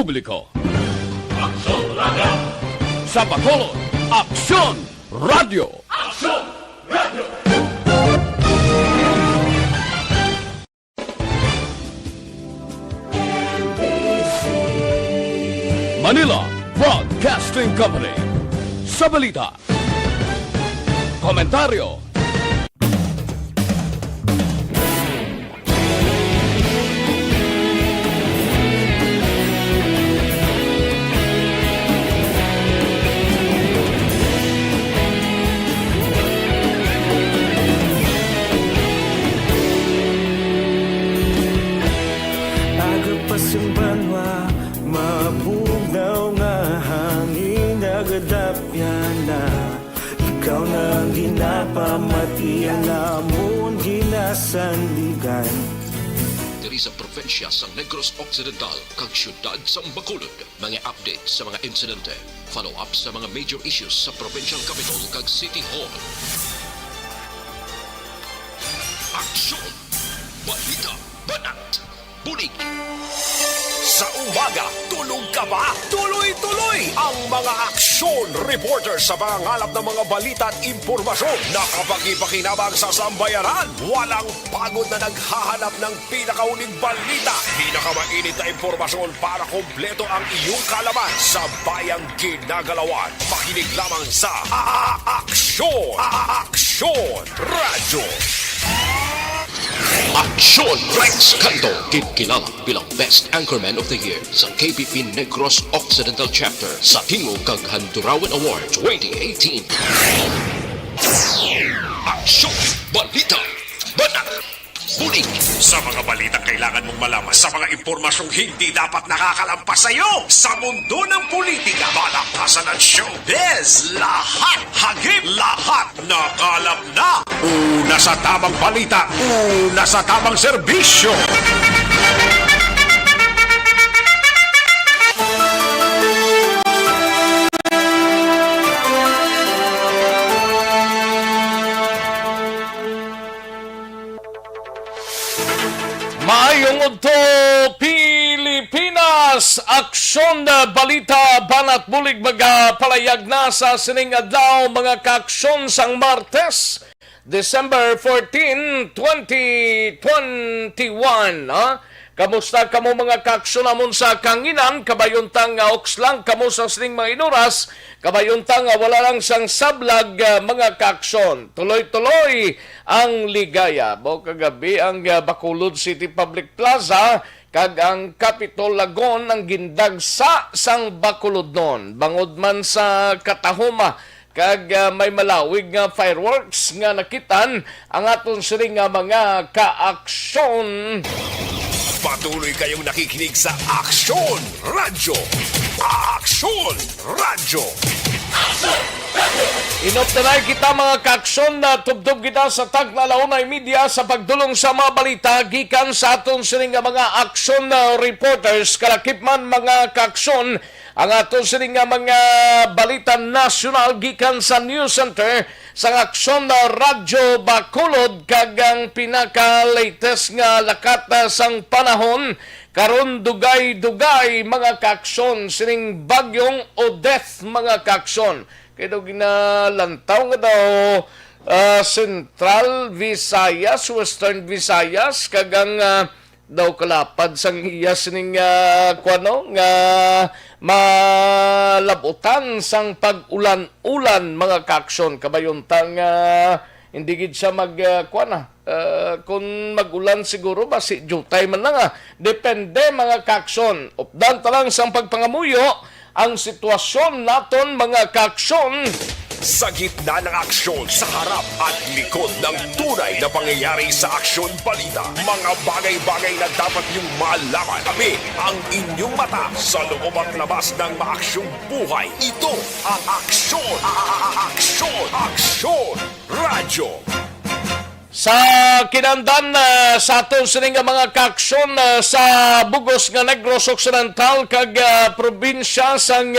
publiko. Aksyon Radio! Sa Bacolod, Aksyon Radio! Aksyon Radio! Manila Broadcasting Company. Sa Balita. Komentaryo. Ikaw nang ginapamatian namon ginasandigan. Diri sa propensya sa Negros Occidental kag syudad sa Bacolod, mga update sa mga insidente, follow up sa mga major issues sa provincial capital kag City Hall. Aksyon! Balita! Banat! Bulig! Sa umaga, tulog ka ba? Tuloy-tuloy ang mga aksyon reporters sa pangangalap ng mga balita at impormasyon na kapag-ipakinabang sa sambayaran. Walang pagod na naghahanap ng pinakauling balita. Pinakamainit na impormasyon para kompleto ang iyong kalaman sa bayang ginagalawan. Makinig lamang sa Aksyon! Aksyon Radio! Aksyon! Rex Cantong, kilala bilang Best Anchorman of the Year sa KPP Negros Occidental Chapter sa Tingog kag Handurawan Award 2018. Aksyon! Balita! Banat! Bulig! Sa mga balitang kailangan mong malaman, sa mga impormasyong hindi dapat nakakalampas sa iyo, sa mundo ng politika, balakasan at showbiz, lahat hagip, lahat nakalap na. Una sa tamang balita, una sa tamang serbisyo. Maayong udto Pilipinas, Aksyon na Balita Banat Bulig magapalayag na sa sining adlaw mga kaaksyon sang Martes, December 14, 2021. Kamusta kamo mga kaaksyon namon sa kanginan, kabayuntang okslang kamo sa sining mga inuras, kabayuntang wala lang sang sablag mga kaaksyon. Tuloy-tuloy ang ligaya. Bo kagabi ang Bacolod City Public Plaza kag ang Capitol Lagon ang gindagsa sang Bacolod noon. Bangod man sa katahuma kag may malawig nga fireworks nga nakitan ang aton siring nga mga kaaksyon. Patuloy kayong nakikinig sa Aksyon Radio! Aksyon Radio! Inoptanay kita mga kaaksyon na tubdob kita sa taglalaunay media sa pagdulong sa mga balita gikan sa aton sining nga mga aksyon reporters kalakip man mga kaaksyon ang aton sining nga mga balita nasyonal gikan sa News Center sa Aksyon Radyo Bacolod kag ang pinaka-latest nga lakat sang panahon karon dugay-dugay mga kaaksyon sining bagyong Odette mga kaaksyon. Kaya ginalantaw nga daw Central Visayas, Western Visayas, kagang daw kalapad sang iya sining kuano nga malabutan sang pag-ulan-ulan mga kaaksyon. Kabayuntang hindi gid siya kung mag-ulan siguro ba si jutay man lang depende mga kaaksyon. Updan ta lang sang pagpangamuyo ang sitwasyon naton mga kaaksyon. Sa gitna ng aksyon, sa harap at likod ng tunay na pangyayari sa Aksyon Balita, mga bagay-bagay na dapat niyong malaman. Kami ang inyong mata sa loob at labas ng maaksyong buhay. Ito ang Aksyon! Aksyon! Aksyon! Radyo! Sa kinandan sa aton sining mga kaaksyon sa bugos nga Negros Occidental kag probinsya sang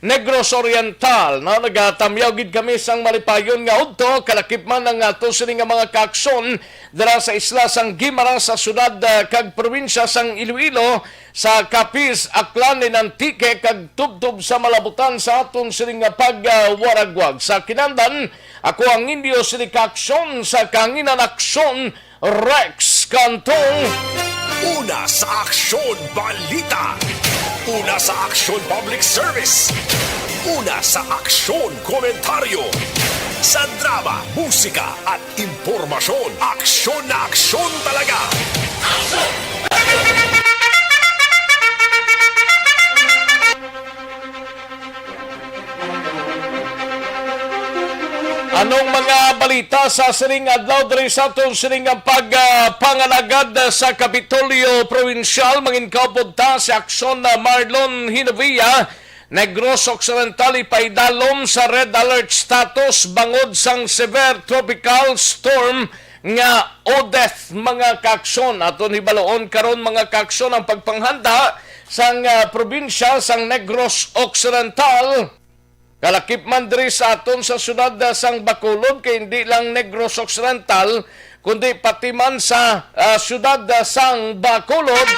Negros Oriental. No, nagatamyaw gid kami sang malipayon nga udto kalakip man ang ato sini nga mga kaaksyon dira sa isla sang Guimara sa syudad kag probinsya sang Iloilo sa Capiz, Aklan, Antique kag tubtob sa malabutan sa aton sini nga pagwaragwag. Sa kinandan, ako ang Indio sini kaaksyon sa Kanginan Aksyon Rex Cantong. Una sa Aksyon Balita. Una sa Aksyon Public Service. Una sa Aksyon Komentaryo. Sa drama, musika at impormasyon. Aksyon na aksyon talaga. Anong mga balita sa sining adlaw diri sa aton sining pagpangalagad sa Kapitolyo Provincial manginkaupod ta si Aksyon na Marlon Hinovia Negros Occidental ipaidalom sa red alert status bangod sang severe tropical storm nga Odeth mga kaaksyon. Aton hibaloon karon mga kaaksyon ang pagpanghanda sang probinsya sang Negros Occidental. Kalakip man diri sa aton sa syudad sang Bacolod kay hindi lang Negros Occidental kundi pati man sa syudad sang Bacolod.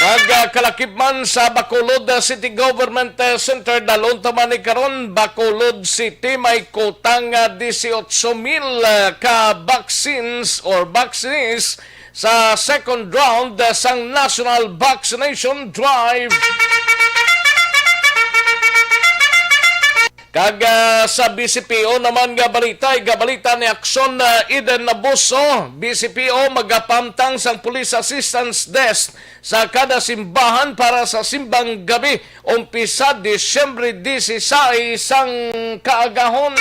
Kag kalakip man sa Bacolod City Government Center dalon ta man ni karon Bacolod City may kotang 18,000 ka vaccines or vaccines sa second round sang National Vaccination Drive. Kag sa BCPO naman nga balita, gabalita ni Aksyon Eden Nabuso, BCPO magapamtang sang Police Assistance Desk sa kada simbahan para sa simbang gabi umpisa Disyembre 16 sang kaagahon.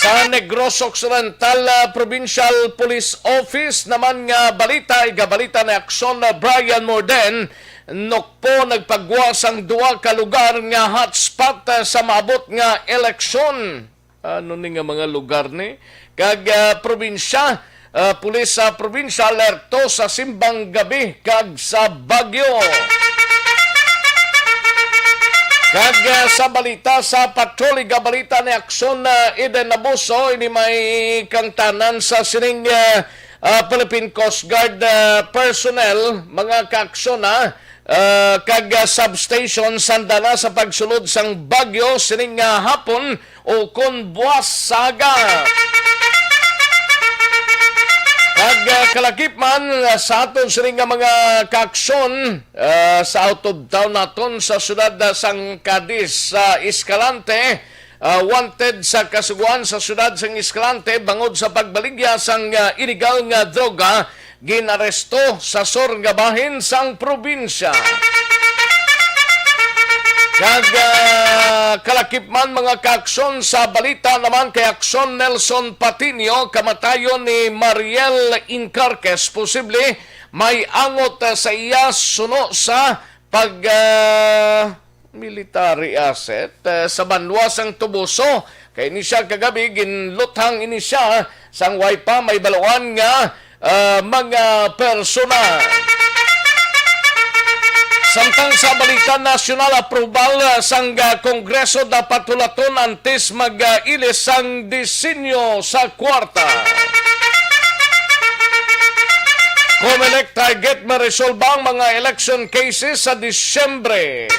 Sa Negros Occidental Provincial Police Office naman nga balita, gabalita ni Aksyon Brian Morden, nokpo nagpagwas ang duwa ka lugar nga hotspot sa maabot nga eleksyon. Ano ni nga mga lugar ni? Kag probinsya, pulis sa probinsya alerto sa simbang gabi kag sa Bagyo. Kag sa balita sa patrol, balita ni Aksyon Eden Nabuso, ini may kangtanan sa sining Philippine Coast Guard personnel, mga kaaksyon kag substation sandala sa pagsulod sang bagyo sining hapon o kon buwas saga. Kag kalakip man sa aton sining mga kaaksyon sa out of town naton sa syudad sang Cadiz sa Escalante. Wanted sa kasuguan sa syudad sang Escalante bangod sa pagbaligya sang illegal nga droga ginaresto sa Sorgabahin sang probinsya. Kag kalakip man mga kaaksyon sa balita naman kay Aksyon Nelson Patinio, kamatayon ni Mariel Incarques, posible may angot sa iya suno sa pag military asset sa banwasang Tubuso. Kay ini siya kagabi ginluthang ini siya sang way pa may baluan nga mga persona. Samtang sa balita nasyonal, approval sang Kongreso dapat tulaton antes mag-ilis sang disenyo sa kwarta. Comelec target ma-resolve ang mga election cases sa Disyembre.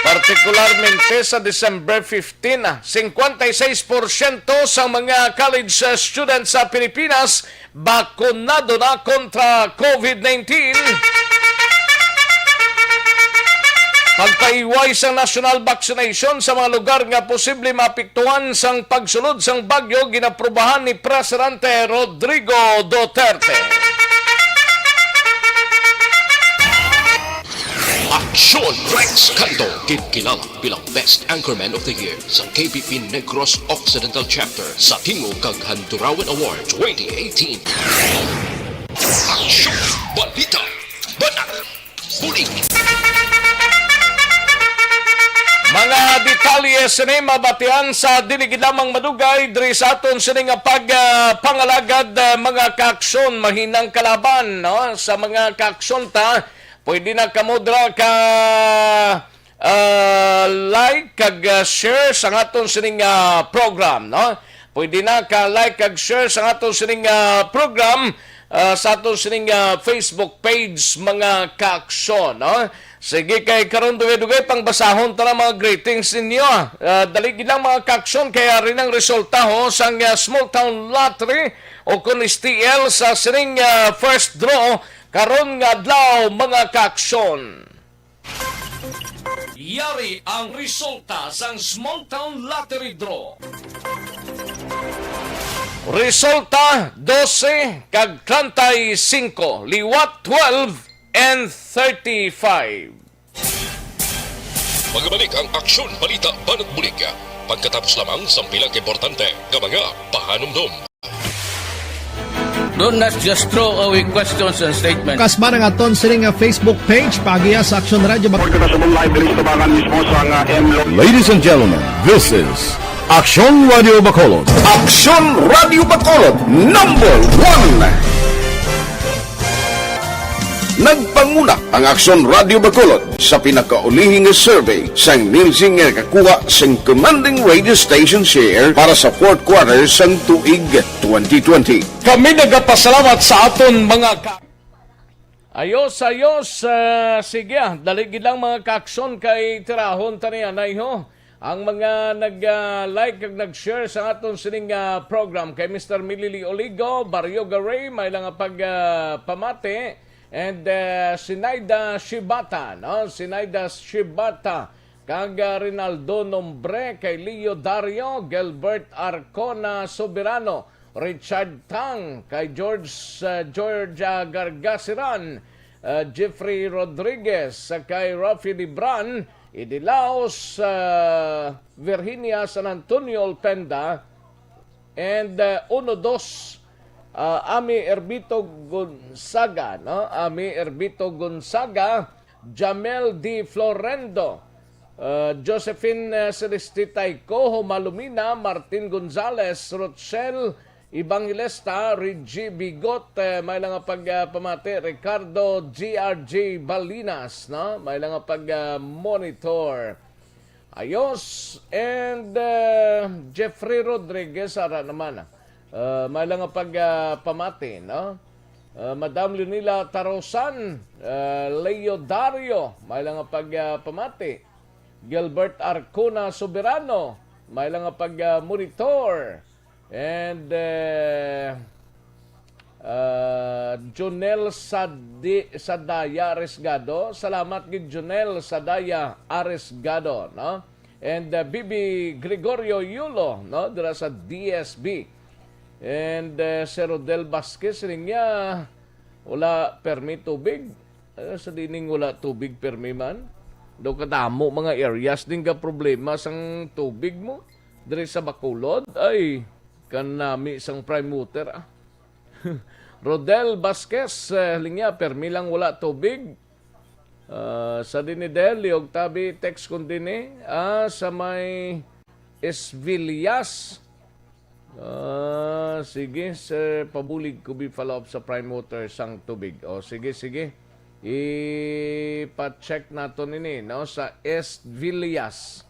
Partikularmente sa December 15, 56% sa mga college students sa Pilipinas bakunado na kontra COVID-19. Pagpaiway sa national vaccination sa mga lugar nga posible maapektuhan sang pagsulod sang bagyo ginaprubahan ni Presidente Rodrigo Duterte. Aksyon Rex Cantong, kilala bilang Best Anchorman of the Year sa KPP Negros Occidental Chapter sa Tingog kag Handurawan Award 2018. Aksyon Balita, Banat, Bulig. Mga mga detalye sini mabatian sa dili lamang madugay diri sa aton sini nga pangalagad mga kaaksyon mahinang kalaban no sa mga kaaksyon ta pwede na kamudra ka like kag share sa aton sini program no pwede na ka like kag share sa aton sini program sa aton sini Facebook page mga kaaksyon no. Sige kay karon dugay-dugay pang basahon ta mga greetings ninyo. Dali lang mga kaaksyon kaya rin ang resulta ho sang small town lottery o kun STL sa sining first draw karon nga adlaw mga kaaksyon. Yari ang resulta sang small town lottery draw. Resulta 12 kag 35, liwat 12 and 35. Magbalik ang Aksyon, Balita, Banat, Bulig. Pagkatapos lamang sa pilang importante ng mga pahanumdum. Do not just throw away questions and statements. Kasma ng aton sining Facebook page pagiya sa Aksyon Radio. Ladies and gentlemen, this is Aksyon Radio Bacolod. Aksyon Radio Bacolod, number 1! Nagpanguna ang Aksyon Radio Bacolod sa pinakaulihing survey sa Nielsen nga kakuha sa commanding radio station share para sa fourth quarter sa tuig 2020. Kami nagapasalamat sa aton mga Ayos, sige, daligid lang mga kaaksyon kay tirahon tanianay ho. Ang mga nag-like at nag-share sa aton sining program kay Mr. Milili Oligo, Barrio Garay, may lang pamate, and Sinaida Shibata, no? Sinaida Shibata, kag Rinaldo Nombre, kay Leo Dario, Gilbert Arcona Soberano, Richard Tang, kay Georgia Gargasiran, Jeffrey Rodriguez, kay Rafi Libran, Idilaos, Virginia San Antonio Penda, and 1-2 Ami Erbito Gonzaga, no? Ami Erbito Gonzaga, Jamel D. Florendo, Josephine Celestitay Coho Malumina, Martin Gonzales, Rochelle Evangelista, Reggie Bigot, may lang pagpamati, Ricardo GRG Balinas, no? May lang monitor. Ayos, and Jeffrey Rodriguez, ara naman, may lang pamati, no? Madam Leonila Tarosan, Leo Dario, may lang pamati. Gilbert Arcona Soberano, may lang monitor. And Jonel Sadaya Aresgado, salamat gid Jonel Sadaya Aresgado, no? And Bibi Gregorio Yulo, no? Dira sa DSB. And si Rodel Vasquez niya wala permi tubig. Sa dining wala tubig permi man. Do kadamo mga areas din ka problema sang tubig mo. Diri sa Bacolod ay kanami sang prime water. Rodel Vasquez linya permi lang wala tubig. Sa dinidel og tabi text kun dinhi sa may Esvillas. Sige, sir, pabulig ko follow up sa prime water sang tubig. O sige. I-pa-check natin ini, no, sa Esvillas.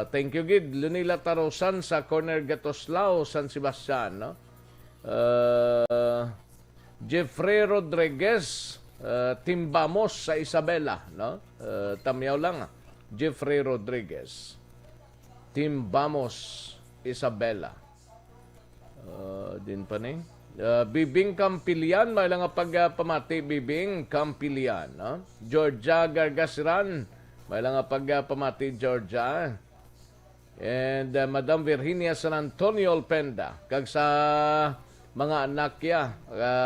Thank you, gid. Lunila Tarosan sa corner Gatoslao, San Sebastian, no? Jeffrey Rodriguez, Timbamos sa Isabela, no? Tamyaw lang, Jeffrey Rodriguez. Timbamos, Isabela. Din pa ni. Bibing Campilian, may lang pagpamati, Bibing Campilian, no? Georgia Gargasiran, may lang pagpamati, Georgia. And Madam Virginia San Antonio Penda, kag sa mga anak ya,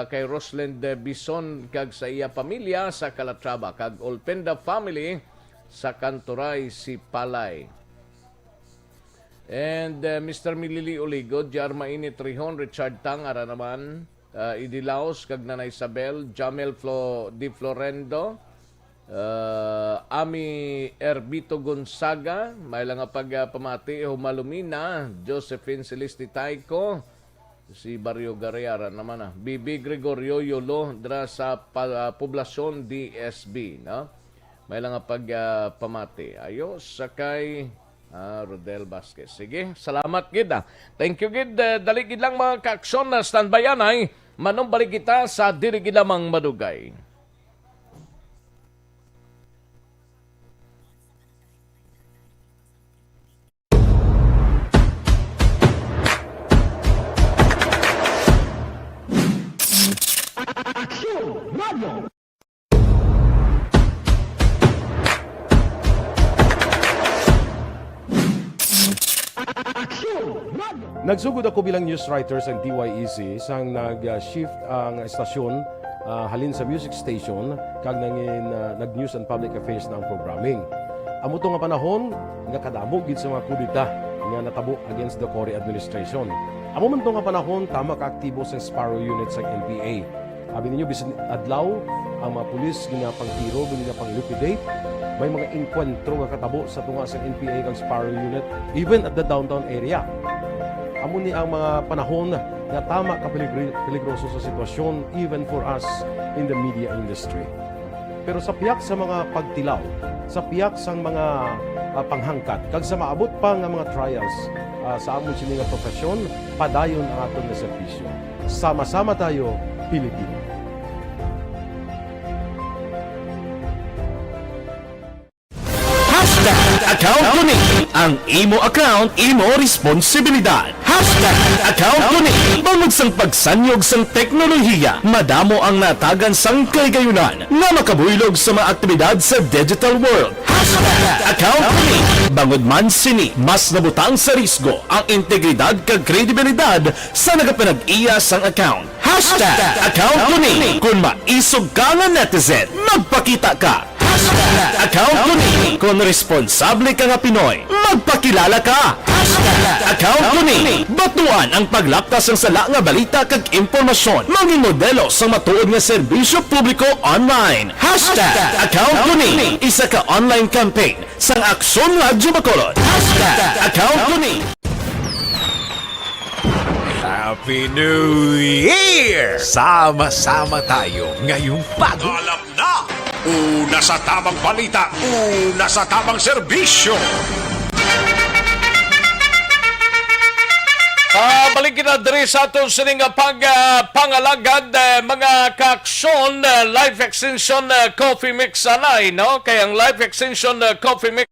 kay Rosalind Bison, kag sa iya pamilya sa Calatrava, kag Olpenda family sa Cantoray, si Palay. And Mr. Milili Oligo, Jarma Ini Trihon, Richard Tang, ara naman, Idilaos, kag Nanay Isabel, Jamel Di Florendo, Ami Erbito Gonzaga, may lang nga pagpamati, Humalumina, Josephine Celeste Taiko, si Barrio Garriara naman Bibi Gregorio Yolo, dra sa poblasyon DSB, no? May lang nga pagpamati. Ayo, sakay Rodel Vasquez. Sige, salamat gid. Thank you gid. Dali gid lang mga kaaksyon na standbyan ay manong balik kita sa diri gid lamang madugay. Nagsugod ako bilang news writer sa DYEC sang nag-shift ang estasyon halin sa music station kag nag-news and public affairs na ang programming. Amo to nga panahon nga kadamo gid sa mga kudita nga natabo against the Cory administration. Amo man to nga panahon tama ka aktibo sa Sparrow unit sa NPA. Abi ninyo bisan adlaw ang mga pulis nga pangtiro nga pang-liquidate. May mga enkwentro nga katabo sa tunga sa NPA kag Sparrow unit even at the downtown area. Amo ni ang mga panahon nga tama ka peligroso sa sitwasyon even for us in the media industry. Pero sa piyak sa mga pagtilaw, sa piyak sang mga panghangkat, kag sa maabot pa nga mga trials sa amon sini nga profesyon, padayon ang aton nga serbisyo. Sama-sama tayo, Pilipino. Account ko ni ang imo account, imo responsibilidad. Account ko ni bangod sang pagsanyog sang teknolohiya, madamo ang natagan sang kaygayunan nga makabuylog sa mga aktibidad sa digital world. Account ko ni bangod man sini mas nabutang sa risgo ang integridad kag kredibilidad sa nagapanag-iya sang account. Account ko ni kung maisog ka nga netizen, magpakita ka. Account ko ni kung responsable ka nga Pinoy, magpakilala ka. Account ko ni batuan ang paglaptas ng sala nga balita kag impormasyon, maging modelo sa matuod nga serbisyo publiko online. Account ko ni isa ka online campaign sang Aksyon Radyo Bacolod. Account ko ni Happy New Year! Sama-sama tayo ngayong bago. Alam na! Una sa tamang balita, una sa tamang serbisyo. Balik kita diri sa atong sining pangalagad mga kaaksyon, life extension coffee mix anay, no? Kaya ang life extension coffee mix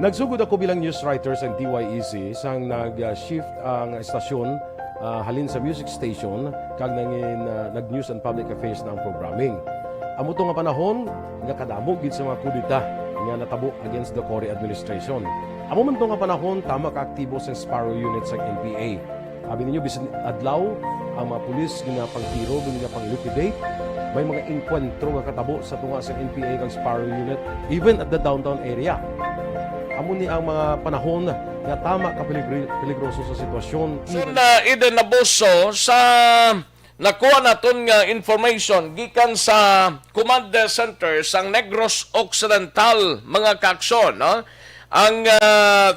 Nagsugod ako bilang news writer sa DYEC sang nag-shift ang estasyon halin sa music station kag nag-news and public affairs na ang programming. Amo to nga panahon nga kadamo gid sa mga kudita nga natabo against the Cory administration. Amo man to nga panahon tama ka aktibo sa Sparrow unit sa NPA. Abi ninyo bisan adlaw ang mga pulis nga pangtiro nga pang-liquidate. May mga enkwentro nga katabo sa tunga sa NPA kag Sparrow unit even at the downtown area. Amo ni ang mga panahon nga tama ka peligroso sa sitwasyon. Eden Naboso sa nakuha naton nga information gikan sa command center sang Negros Occidental mga kaaksyon, no? Ang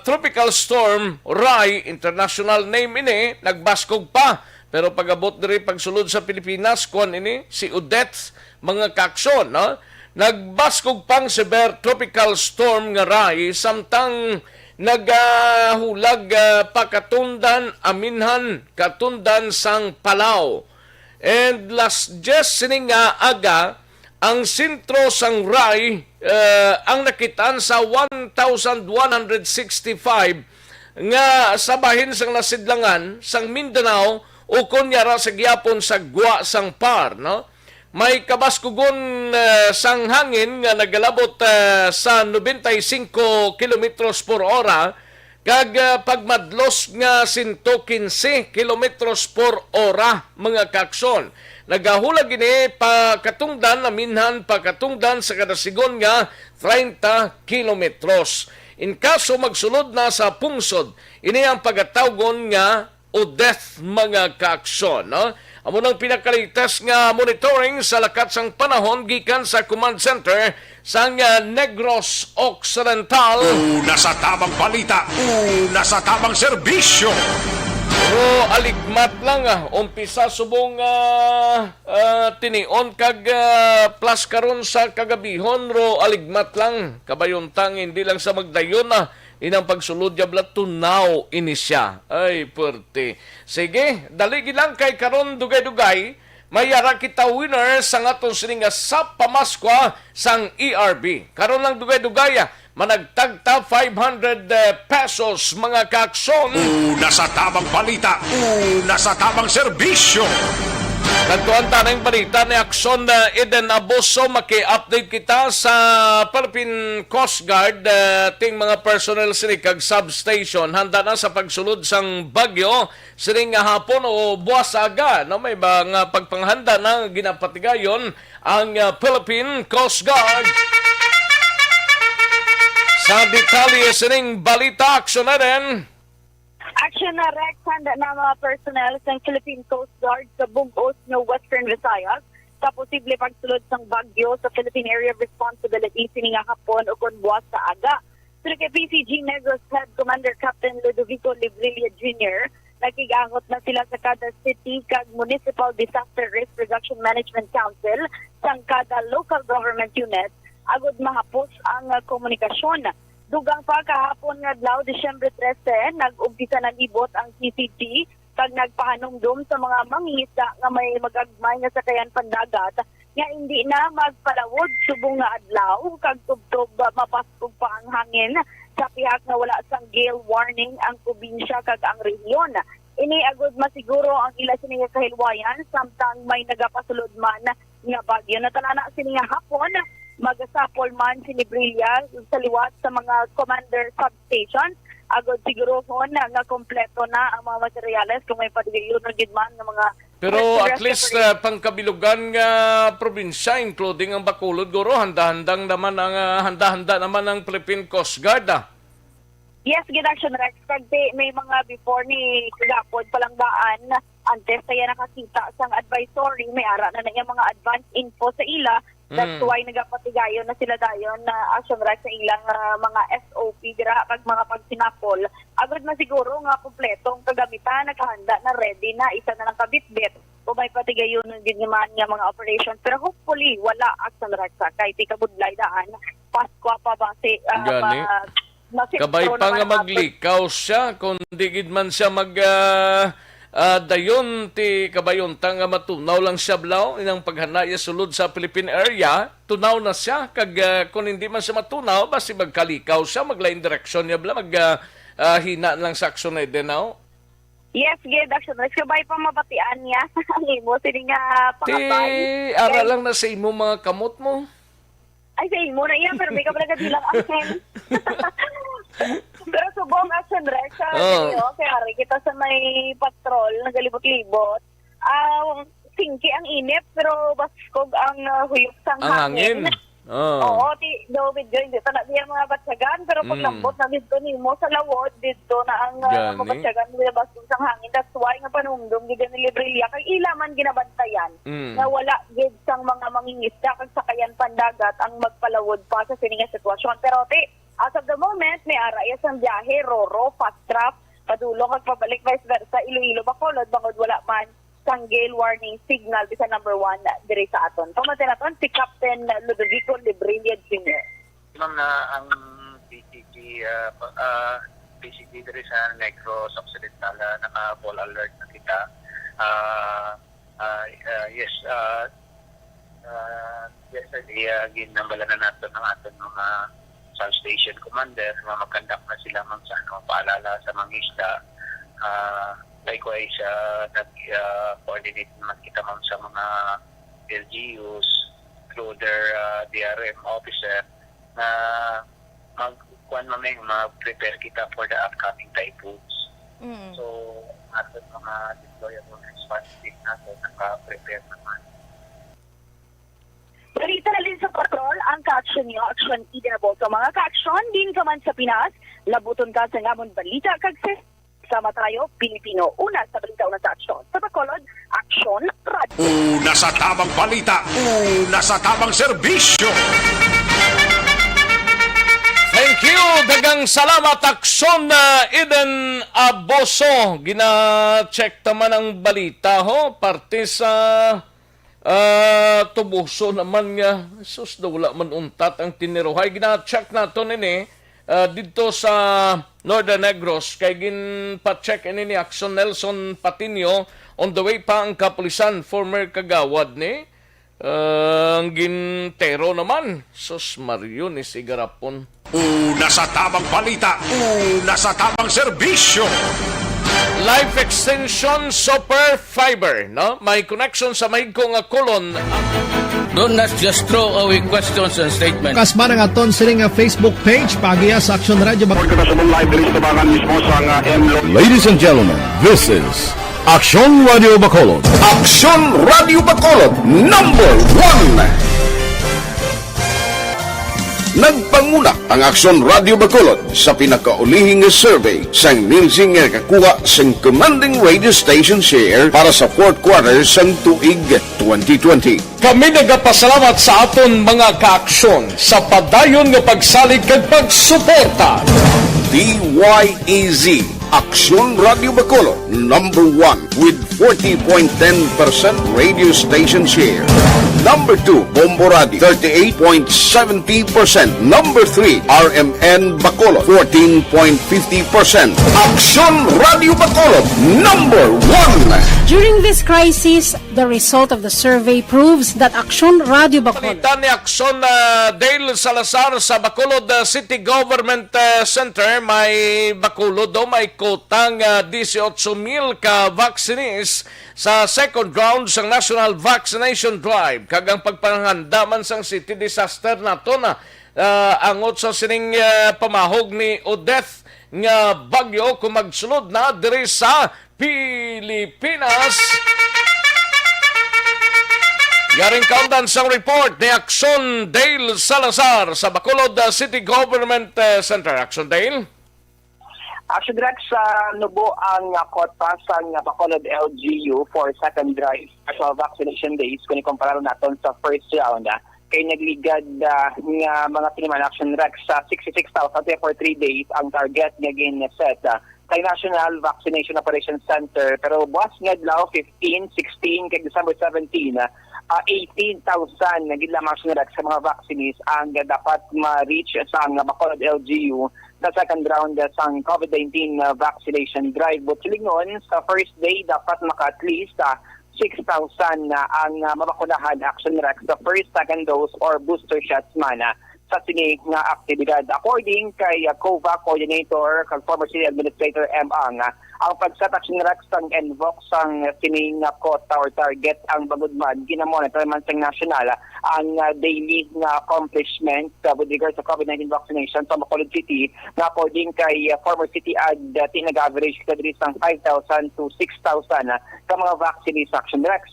tropical storm Rai, international name ini, nagbaskog pa. Pero pag-abot diri pagsulod sa Pilipinas, kuan ini si Odette mga kaaksyon, no? Nagbaskog pang severe tropical storm nga Rai samtang nagahulag pakatundan aminhan katundan sang Palau. And last just sining nga aga ang sentro sang Rai ang nakitaan sa 1,165 nga sabahin sang nasidlangan sang Mindanao o kunyara sa giyapon sa Gua sang Par, no? May kabaskugon sang hangin nga nagalabot sa 95 kilometros por hora kag pagmadlos nga 115 kilometros por ora mga kaakson. Nagahulag ini pakatungdan na minhan pakatungdan sa kada sigon nga 30 kilometros. In kaso magsulod na sa pungsod, ini ang pagatawgon nga o death mga kaakson. No? Amo nang pinakalitas nga monitoring sa lakat sang panahon gikan sa command center sang Negros Occidental. Una sa tamang balita, una sa tamang serbisyo. Pero aligmat lang umpisa subong tinion kag plus karon sa kagabihon ro aligmat lang kabayontang hindi lang sa magdayon inang pagsulod yabla tunaw ini siya. Ay, perte. Sige, daligi lang kay karon dugay-dugay. Mayara kita winner sa aton sininga sa pamaskwa sang ERB. Karon lang dugay-dugay managtagta 500 pesos mga kaakson. Una sa tamang balita, una sa tamang serbisyo. Kantuan tanang balita ni Aksyon Eden Abuso, maki-update kita sa Philippine Coast Guard ting mga personnel sinikag substation handa na sa pagsulod sang bagyo sining hapon o buwas aga no may ba nga pagpanghanda na ginapatigayon ang Philippine Coast Guard. Sa detalye sining balita Aksyon Eden. Aksyon na Rex, handa na mga personnel ng Philippine Coast Guard sa Bugos ng Western Visayas sa posible pagsulod ng bagyo sa Philippine Area of Responsibility sininga hapon o konbuwas sa aga. Sila kay PCG Negros Head Commander Captain Ludovico Librilla Jr., nakigangot na sila sa kada city kag Municipal Disaster Risk Reduction Management Council sang kada local government unit agud mahapos ang komunikasyon. Dugang pa kahapon nga adlaw Disyembre 13 nag-umpisa na libot ang CCT kag nagpahanumdum sa mga mangingisda nga may magagmay nga sakayan pandagat nga hindi na magpalawod subong nga adlaw kag tubtob mapaskog pa ang hangin sa pihak nga wala sang gale warning ang probinsya kag ang rehiyon. Ini agud masiguro ang ila sini nga kahilwayan samtang may nagapasulod man nga bagyo. Natalana sini nga hapon magasapol man si Librilla sa liwat sa mga commander substations. Agad siguro nga kompleto na ang mga materyales kung may padigayon na gidman ng mga... Pero at least pangkabilugan nga probinsya including ang Bacolod guro handa-handa naman ang Philippine Coast Guard. Yes, good action Rex. Kasi may mga before ni kagapon palang daan antes kaya nakakita sang advisory may ara na yung mga advance info sa ila. That's why nagapatigayon na sila dayon na action Rex sa ilang mga SOP dira kag mga pagsinapol. Agad na siguro nga kompletong kagamitan nakahanda na ready na isa na lang kabitbit o may patigayon din naman nga mga operations. Pero hopefully wala action Rex kay tikabudlay daan Pasko pa ba si kabay pa nga maglikaw siya kung digid man siya dayon ti kabayon nga matunaw lang siya blaw inang paghanaya sulod sa Philippine area tunaw na siya kag kung hindi man siya matunaw basi magkalikaw siya maglain direksyon niya bla hina lang sa aksyon na idenaw. Yes, good action. Kabay pa mabatian niya ang imo sini nga pangabay. Ti ara lang na sa imo mga kamot mo. Ay sa imo na iya pero may kapalaga dilang action. Pero subong action Rex kaya ari kita sa may patrol nagalibot-libot. Singki ang init pero baskog ang huyok sang hangin. Oo, with join dito na diya mga batsagan pero paglambot na dito nimo sa lawod dito na ang mga batsagan nila baskog sang hangin. That's why nga panumdum gid ni Librilla kay ila man ginabantayan na wala gid sang mga mangingisda kag sakayan pandagat ang magpalawod pa sa sininga sitwasyon. Pero as of the moment, may arayas ang biyahe, Roro, fast trap, padulong at pabalik vice versa, Iloilo, Bacolod, bangod wala man sang gale warning signal bisa number 1 diri sa aton. Pamatin naton si Captain Ludovico Librilla Jr. Ma'am na ang PCG diri sa Negros Occidental naka-full alert na kita. Yesterday ginambala na nato ng aton mga substation commander na mag-conduct na sila sa paalala sa mga isda. Likewise, nag-coordinate naman kita sa mga LGUs through their DRM officer na kuan mamay ma-prepare kita for the upcoming typhoons. So, ato mga deployable response team natin naka-prepare naman. Balita na din sa patrol, ang ka-aksyon niyo, aksyon idinabot sa mga ka-aksyon, din ka man sa Pinas, labuton ka sa ngamon balita, kagsis, sama tayo, Pilipino, una sa balita, una sa aksyon. Sa Bacolod, Aksyon Radio. Una sa tamang balita, una sa tamang serbisyo. Thank you. Dagang salamat, Aksyon na Eden Aboso. Gina-check naman ang balita, ho. Parte sa tubuso naman nga. Sus, wala man untat ang tiniruhay. Gina-check nato nini dito sa Northern Negros. Kay gin-pa-check ini ni Aksyon Nelson Patinio. On the way pa ang kapulisan, former kagawad ni. Ang gintero naman. Sus, Mario ni Sigarapon. Una sa tamang balita, una sa tamang serbisyo. Life Extension Super Fiber, no? May connection sa mahigko nga kolon. Do not just throw away questions and statements. Kasma ng aton sining nga Facebook page pagiya sa Aksyon Radio. Ladies and gentlemen, this is Aksyon Radio Bacolod. Aksyon Radio Bacolod, number 1. Nagpanguna ang Aksyon Radio Bacolod sa pinakaulihing survey sang Nielsen nga kakuha sang commanding radio station share para sa fourth quarter sang tuig 2020. Kami nagapasalamat sa aton mga kaaksyon sa padayon nga pagsalig kag pagsuporta. DYEZ Aksyon Radio Bacolod, number 1 with 40.10% radio station share. Number 2, Bombo Radio, 38.70%. Number 3, RMN Bacolod, 14.50%. Aksyon Radio Bacolod, number 1. During this crisis, the result of the survey proves that Aksyon Radio Bacolod. Balita ni Aksyon Dale Salazar sa Bacolod City Government Center. May Bacolod do may kotang 18,000 ka vaccinees sa second round sa National Vaccination Drive. Kagang pagpanghanda man sang city disaster nato na angot sa sining pamahog ni Odette nga bagyo kung magsulod na diri sa Pilipinas. Yaring kaundan sang report ni Aksyon Dale Salazar sa Bacolod City Government Center. Aksyon Dale? Actually, direct sa nubo ang kota sa Bacolod LGU for second drive actual vaccination days kung ikumpara natin sa first round. Kay nagligad nga mga tiniman action direct sa 66,000 for 3 days ang target nga gin-set kay National Vaccination Operations Center. Pero buwas nga adlaw 15, 16 kay December 17, 18,000 naging lamang direct sa mga vaccines ang dapat ma-reach sa Bacolod LGU sa second round sa COVID-19 vaccination drive. But silingon, sa first day, dapat maka at least 6,000 ang mabakunahan action rex sa first, second dose or booster shots man sa sining nga aktibidad. According kay COVAC Coordinator, kag former City Administrator M. Ang pag-set action rex sang NVOC sang sining kota or target ang bagudman, ginamonitor man sang national ang daily nga accomplishment with regards sa COVID-19 vaccination sa Bacolod City na according kay former City Ad nag-average ka diri sang 5,000 to 6,000 ka mga vaccines action rex.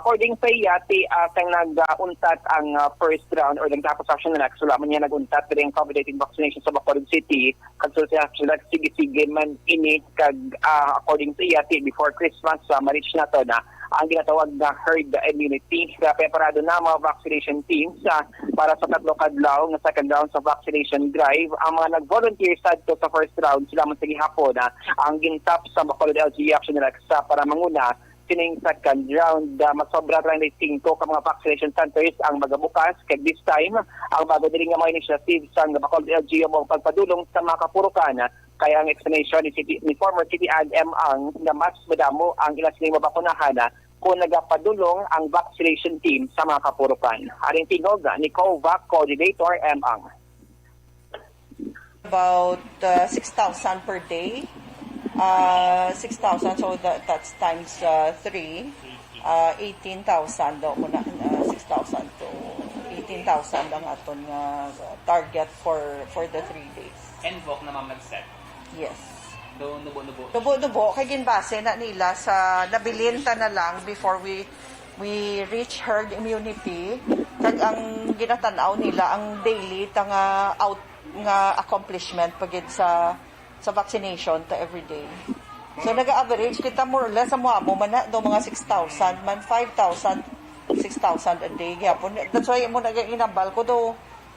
According sa iyati kang nag-untat ang first round or nagtapos action rex, wala man niya nag-untat diri ang COVID-19 vaccination sa Bacolod City kag sa action rex sige-sige man ini kag according to iyati before Christmas ma-reach na to na ang ginatawag na herd immunity. Kaya preparado na mga vaccination teams para sa tatlo kadlaw ng second round sa vaccination drive. Ang mga nag-volunteer sa first round, sila man sige hapon ang gintap sa Bacolod LGU Action Rex para manguna sining second round. Masobra 35 ka mga vaccination centers ang magabukas. Kaya this time, ang bago din nga mga initiative sa Bacolod LGU mo pagpadulong sa mga kapurukan. Kaya ang explanation ni former City Ad M. Ang na mas madamo ang ilang sining mabakunahan kung nagapadulong ang vaccination team sa mga kapurukan. Aring tingog ni COVAC Coordinator M. Ang. About 6,000 per day. 6,000, so that's times 3. 18,000 daw muna. 6,000 to 18,000 ang aton target for the 3 days. Envoc na ma'am nag-set. Yes. Do nubo-nubo. Nubo-nubo, kay ginbase na nila sa nabilinta na lang before we reach herd immunity. Kag ang ginatanaw nila ang daily nga accomplishment pagid sa vaccination to everyday. So nag-average kita more or less sa mo man do mga 6,000 man 5,000 6,000 a day gyapon. That's why mo nag-inambal ko do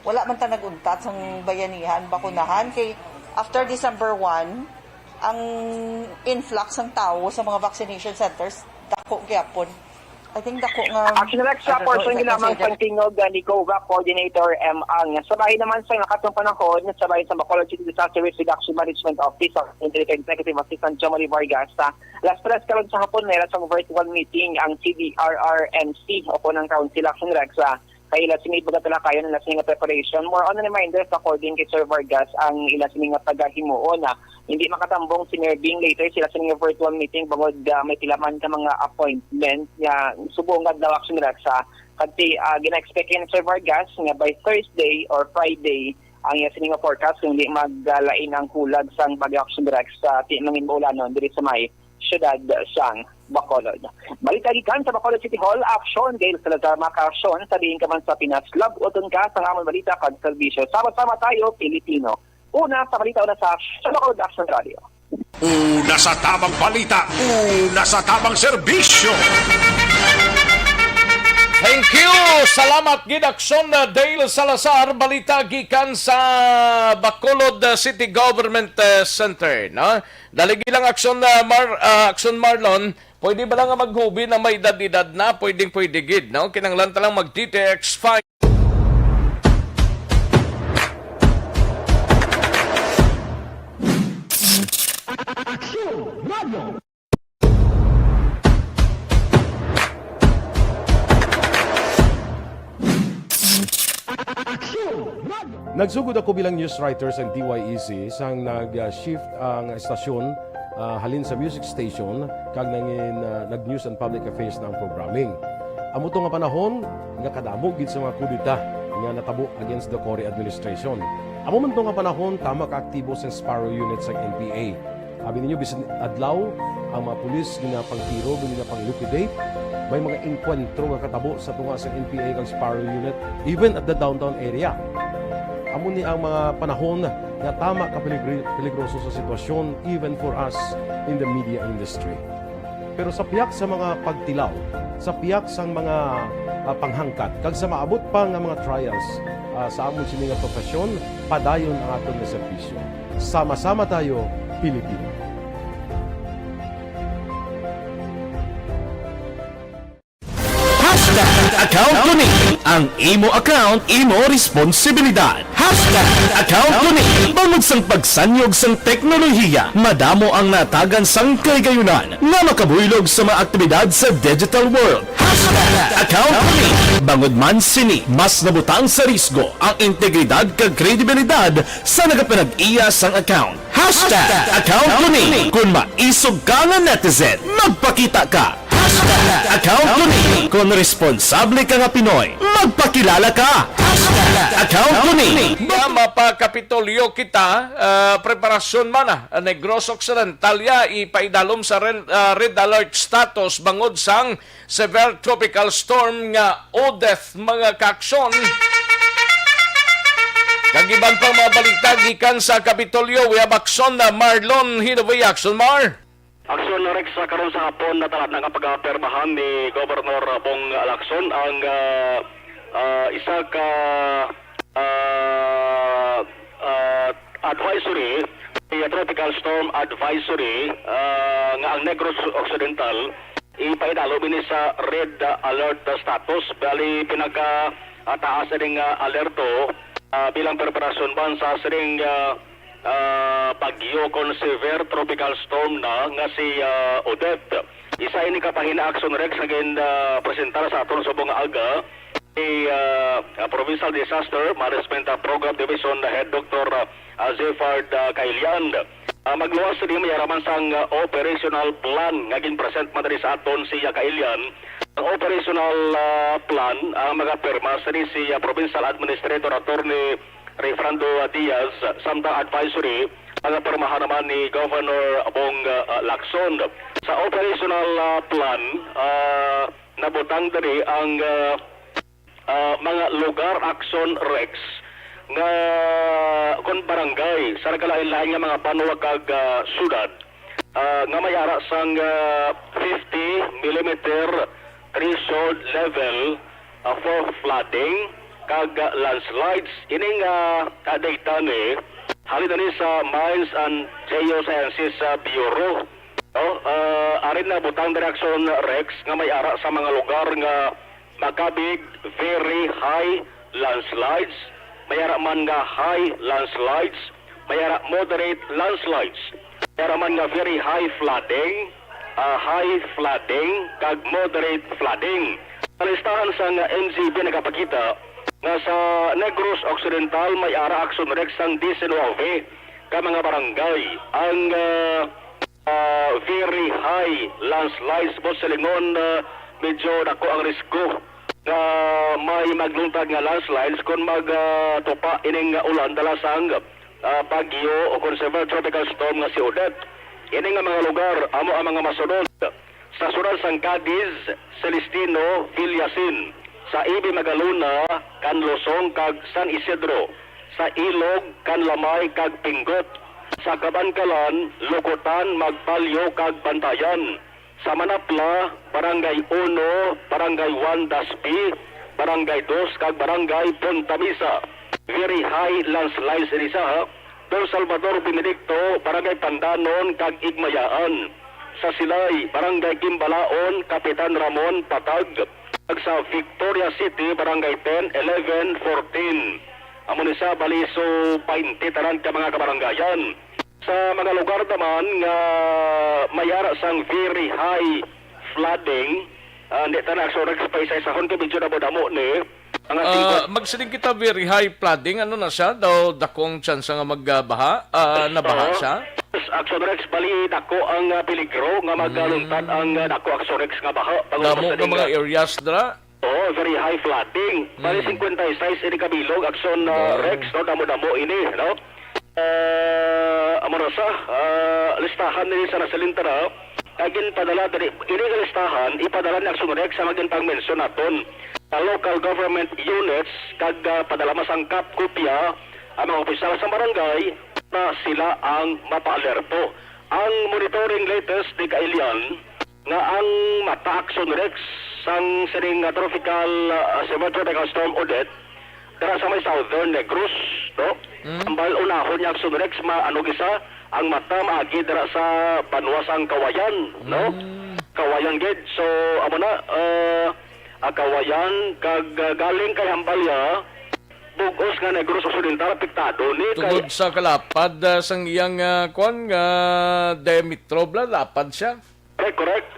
wala man ta naguntat sang bayanihan bakunahan kay after December 1 ang influx ng tao sa mga vaccination centers dako gyapon. I think dako nga Aksyon sa portion ginamang pangtingog ni COVAC Coordinator M. Ang sabay naman sa nakatong panahon sabay sa Bacolod City Disaster Risk Reduction Management Office of Executive Assistant Jomari Vargas last press karon sa hapon meron sa virtual meeting ang CDRRMC o ng Council Action Rex kay ila sini pagkatalakayan ng lasing preparation. More on a reminder, according kay Sir Vargas, ang ila sini nga tagahimuon na hindi makatambong sinerbing later sila sa virtual meeting bangod may tilaman ka mga appointment nga subungad daw action sa kasi gina-expect ni Sir Vargas nga by Thursday or Friday ang sini nga forecast kung hindi maglain ang kulag sang bagyo action sa tinangin ulanon diri sa may syudad sang Bacolod. Balita gikan sa Bacolod City Hall, Aksyon, Gail Salazar Makasyon, sabihin ka man sa Pinas Club, uton ka sa amon balita kag serbisyo. Sama-sama tayo, Pilipino. Una sa balita, una sa Bacolod Action Radio. Una sa tamang balita, una sa tamang serbisyo. Thank you! Salamat gid Aksyon Dale Salazar, balita gikan sa Bacolod City Government Center, no? Daligi lang Aksyon Aksyon Marlon, pwede ba lang maghubi na may edad-edad na? Pwede gid, no? Kinanglan ta lang mag-DTX 5. Aksyon Radio. Nagsugod ako bilang news writer sa DYEC sang nag-shift ang estasyon halin sa music station kag nangin nag-news and public affairs na ang programming. Amo to nga panahon nga kadamog gid sa mga kudita nga natabo against the Cory administration. Amo man to nga panahon tama ka aktibo sa Sparrow unit sa NPA. Abi ninyo bisan adlaw ang mga pulis nga pangtiro nga pang-liquidate. May mga enkwentro nga katabo sa tunga sa NPA kag Sparrow unit even at the downtown area. Amo ni ang mga panahon nga tama ka peligroso sa sitwasyon even for us in the media industry. Pero sa piyak sa mga pagtilaw, sa piyak sa mga panghangkat, kag sa maabot pa nga mga trials sa amon sini nga profesyon, padayon ang aton nga serbisyo. Sama-sama tayo, Pilipino. Account ko ni ang imo account, imo responsibilidad. Account ko ni bangod sang pagsanyog sang teknolohiya, madamo ang natagan sang kaygayunan nga makabuylog sa mga aktibidad sa digital world. Account ko ni bangod man sini mas nabutang sa risgo ang integridad kag kredibilidad sa nagapanag-iya sang account. Account ko ni kung maisog ka nga netizen, magpakita ka. Account ko ni kung responsable ka nga Pinoy, magpakilala ka. Account ko ni mapakapitolyo kita preparasyon man Negros Occidental ipaidalom sa red alert status bangod sang severe tropical storm nga Odeth mga kaksyon. Kagiban pang mga balita gikan sa Kapitolyo, we have Aksyon Marlon Hinaway. Aksyon Mar. Aksyon Rex karon sa hapon na talat ng pagkapermahan ni Governor Bong Lacson ang isa ka advisory, tropical storm advisory nga ang Negros Occidental ipaidalo bini sa red alert status bali pinaka taas ning alerto bilang preparasyon ban sa siring bagyo kon severe tropical storm na nga si Odette. Isa ini kapahina Aksyon Rex again presentar sa aton subong aga Provincial Disaster Management Program Division Head Dr. Zefard Kailian. Magluwas din mayaraman sang operational plan nga gin-present man sa aton si Kailian. Ang operational plan ang magapirma sa si Provincial Administrator Attorney Refrando Diaz, samtang advisory ang permahan naman ni Governor Bong Lacson. Sa operational plan, nabutang diri ang mga lugar Aksyon Rex nga kon barangay sa nagkalain-lain nga mga panuwag kag syudad nga may ara sang 50 millimeter threshold level for flooding kag landslides. Ining data ni halin ni sa Mines and Geosciences Bureau. Arin na butang Aksyon Rex nga may ara sa mga lugar nga makabig very high landslides, may ara man nga high landslides, may ara moderate landslides, may ara man nga very high flooding, kag moderate flooding. Sa listahan sa NGB nagapakita nga sa Negros Occidental may ara Aksyon Rex ang 19 ka mga barangay ang very high landslides po sa lingon medyo dako ang risko na may magluntad nga landslides kung magtupa ining ulan dala sang bagyo o kung severe tropical storm nga si Odette. Ining nga mga lugar amo ang mga masunod sa Sural sang Cadiz, Celestino, Villasin, sa Ibi Magaluna, Canlosong kag San Isidro, sa Ilog, Canlamay kag Pinggot, sa Kabankalan, Lukutan, Magpalyo kag Bantayan, sa Manapla, Barangay 1, Barangay 1 Daspi, Barangay 2 kag Barangay Punta Misa. Very high landslides in isa. Don Salvador Benedicto, Barangay Pandanon kag Igmayaan. Sa Silay, Barangay Gimbalaon, Kapitan Ramon Patag. Kag sa Victoria City, Barangay 10, 11, 14. Amo ni sa Baliso, 20 tanan ka mga kabarangayan. Sa mga lugar naman nga mayara sang very high flooding, hindi tanan Aksyon Rex pa isa-isahon ka medyo na bodamo ni. Magsiling kita very high flooding, ano na siya? Daw dakong chance nga magbaha, nabaha siya? Aksyon Rex bali dako ang peligro nga magaluntad ang dako Aksyon Rex nga baha. Damo ng mga areas dra? Oo, very high flooding. Bali 56 ini kabilog Aksyon Rex, no, damo-damo ini, no? Amorasa, listahan nila sa nasalintara, agin padala dari ini listahan ipadala ni Aksyon Rex sa maging pang-mention naton sa local government units kag padala masangkap kopya ang mga opisyal sa barangay na sila ang mapa-alerto. Ang monitoring latest ni Kailian nga ang mata Aksyon Rex sang sining tropical severe tropical storm Odette dara sa may southern Negros, no? Ambal unahon niya Aksyon Rex ano gisa ang mata maagi dara sa Banwasang Kawayan, no? Kawayan gid. So amo na Kawayan kag galing kay Hambalya bugos nga Negros Occidental apektado ni tungod sa kalapad sang iyang kon nga diametro lapad siya. Correct.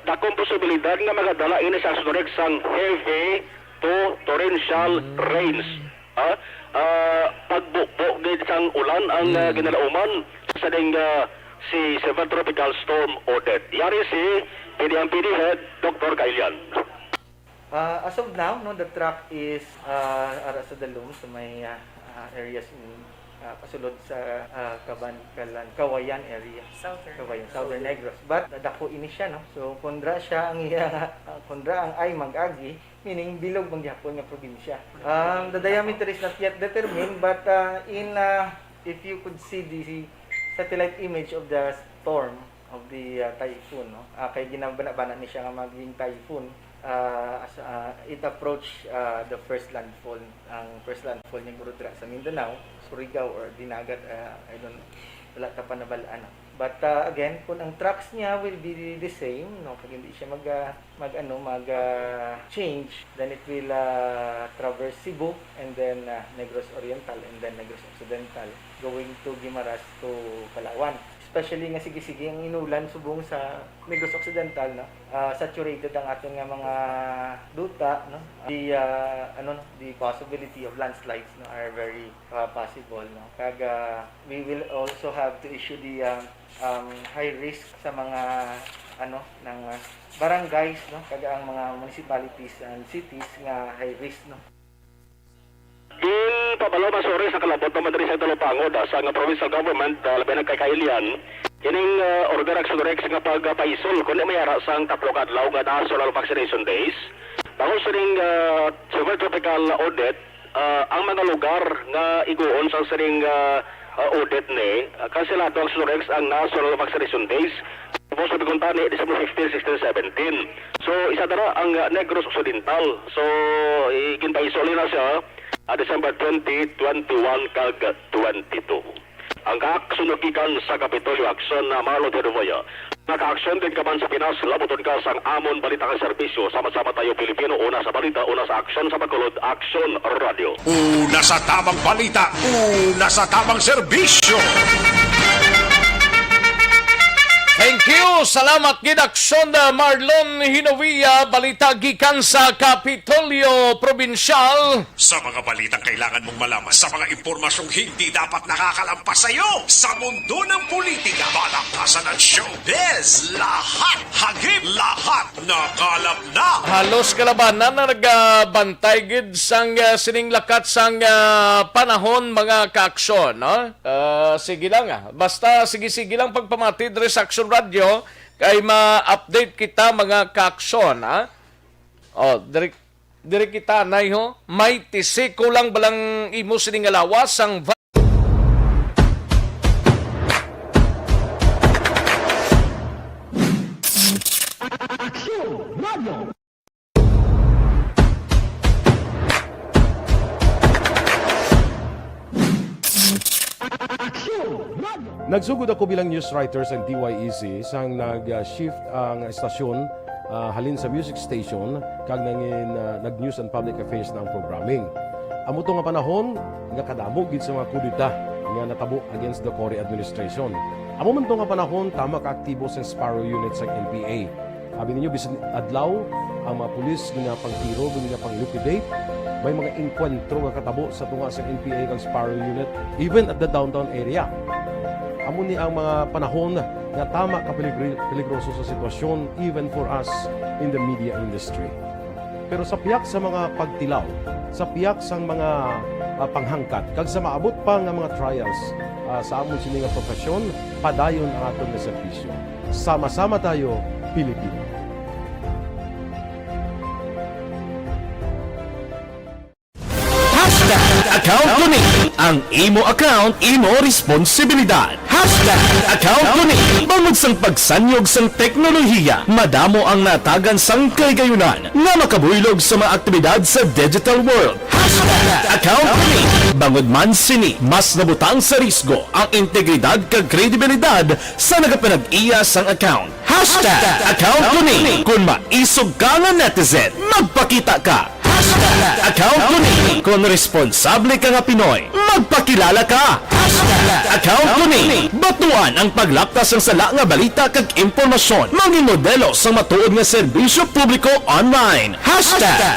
Dakong posibilidad nga magadala ini sa Aksyon Rex sang heavy to torrential rains. Pagbukbo gid sang ulan ang ginalauman sa ding si severe tropical storm Odette. Yari si PDMPD head Dr. Kailian. As of now, no, the track is sa Dalum sa may areas in kasulod sa Kawayan area. Southern Negros. But dako ini siya, no. So kundra siya ang kundra ang ay mag-agi, meaning bilog bang gyapon nga probinsya. The diameter is not yet determined, but if you could see the satellite image of the storm of the typhoon, no. Kay ginabana-bana ni siya nga maging typhoon. It approached the first landfall. Ang first landfall niya gurudra sa Mindanao, Surigao or Dinagat, I don't know, wala ta pa nabalaan. But again, kung ang tracks niya will be the same, no, pag hindi siya change, then it will traverse Cebu and then Negros Oriental and then Negros Occidental, going to Guimaras to Palawan. Especially nga sige-sige ang inulan subong sa Negros Occidental, no, saturated ang aton nga mga duta, no. The possibility of landslides, no, are very possible, no. Kag we will also have to issue the high risk sa mga ng barangays, no, kag ang mga municipalities and cities nga high risk, no. In kabalo masuri sa kalabot naman diri sa Talopangod sa nga provincial government labi na kay Kailian. Kining order action rex nga pagpaisol kun mayara sang tatlo ka adlaw nga national vaccination days. Bangos ring severe tropical audit ang mga lugar nga iguon sa siring audit ni kanselado ang Surex ang national vaccination days. Tapos sabi kong tani, December 15, 16, 17. So, isa dara ang Negros Occidental. So, ikinpaisoli na siya December 20, 21, kag 22. Ang kaaksunugikan sa Kapitolyo Aksyon na Marlon Hedovoya. Naka-aksyon din ka man sa Pinas, labuton ka sang amon balita ka serbisyo. Sama-sama tayo Pilipino, una sa balita, una sa aksyon sa Bacolod, Aksyon Radio. Una sa tamang balita, una sa tamang serbisyo. Thank you! Salamat gid Aksyon Marlon Hinovia, balita gikan sa Kapitolyo Provincial. Sa mga balitang kailangan mong malaman, sa mga impormasyong hindi dapat nakakalampas sa iyo, sa mundo ng politika, balakasan at showbiz, lahat, hagip, lahat, nakalap na. Halos kalabanan na nagbantay gid sang sining lakat sang panahon mga kaaksyon, no? Sige lang basta sige lang pagpamatid res Aksyon Radio kay ma-update kita mga kaaksyon, ha? Diri kita nay ho, may tisiko lang balang imo sining alawas sang Aksyon Radio. Nagsugod ako bilang news writer sa DYEC sang nag-shift ang estasyon halin sa music station kag nangin nag-news and public affairs na ang programming. Amo to nga panahon nga kadamo gid sa mga kudita nga natabo against the Cory administration. Amo man to nga panahon tama ka aktibo sa Sparrow unit sa NPA. Abi ninyo bisan adlaw ang mga pulis nga pangtiro nga pang-liquidate, may mga enkwentro nga katabo sa tunga sa NPA kag Sparrow unit even at the downtown area. Amo ni ang mga panahon nga tama ka peligroso sa sitwasyon even for us in the media industry. Pero sa piyak sa mga pagtilaw, sa piyak sa mga panghangkat, kag sa maabot pa nga mga trials sa amon sini nga profesyon, padayon ang aton nga serbisyo. Sama-sama tayo, Pilipino. Account ko ni ang imo account, imo responsibilidad. Account ko ni bangod sang pagsanyog sang teknolohiya, madamo ang natagan sang kaygayunan nga makabuylog sa mga aktibidad sa digital world. Account ko ni bangod man sini mas nabutang sa risgo ang integridad kag kredibilidad sa nagapanag-iya sang account. Account ko ni kung maisog ka nga netizen, magpakita ka. Account ko ni kung responsable ka nga Pinoy, magpakilala ka. Account ko ni batuan ang paglaptas ng sala nga balita kag impormasyon, mangin modelo sa matuod nga serbisyo publiko online.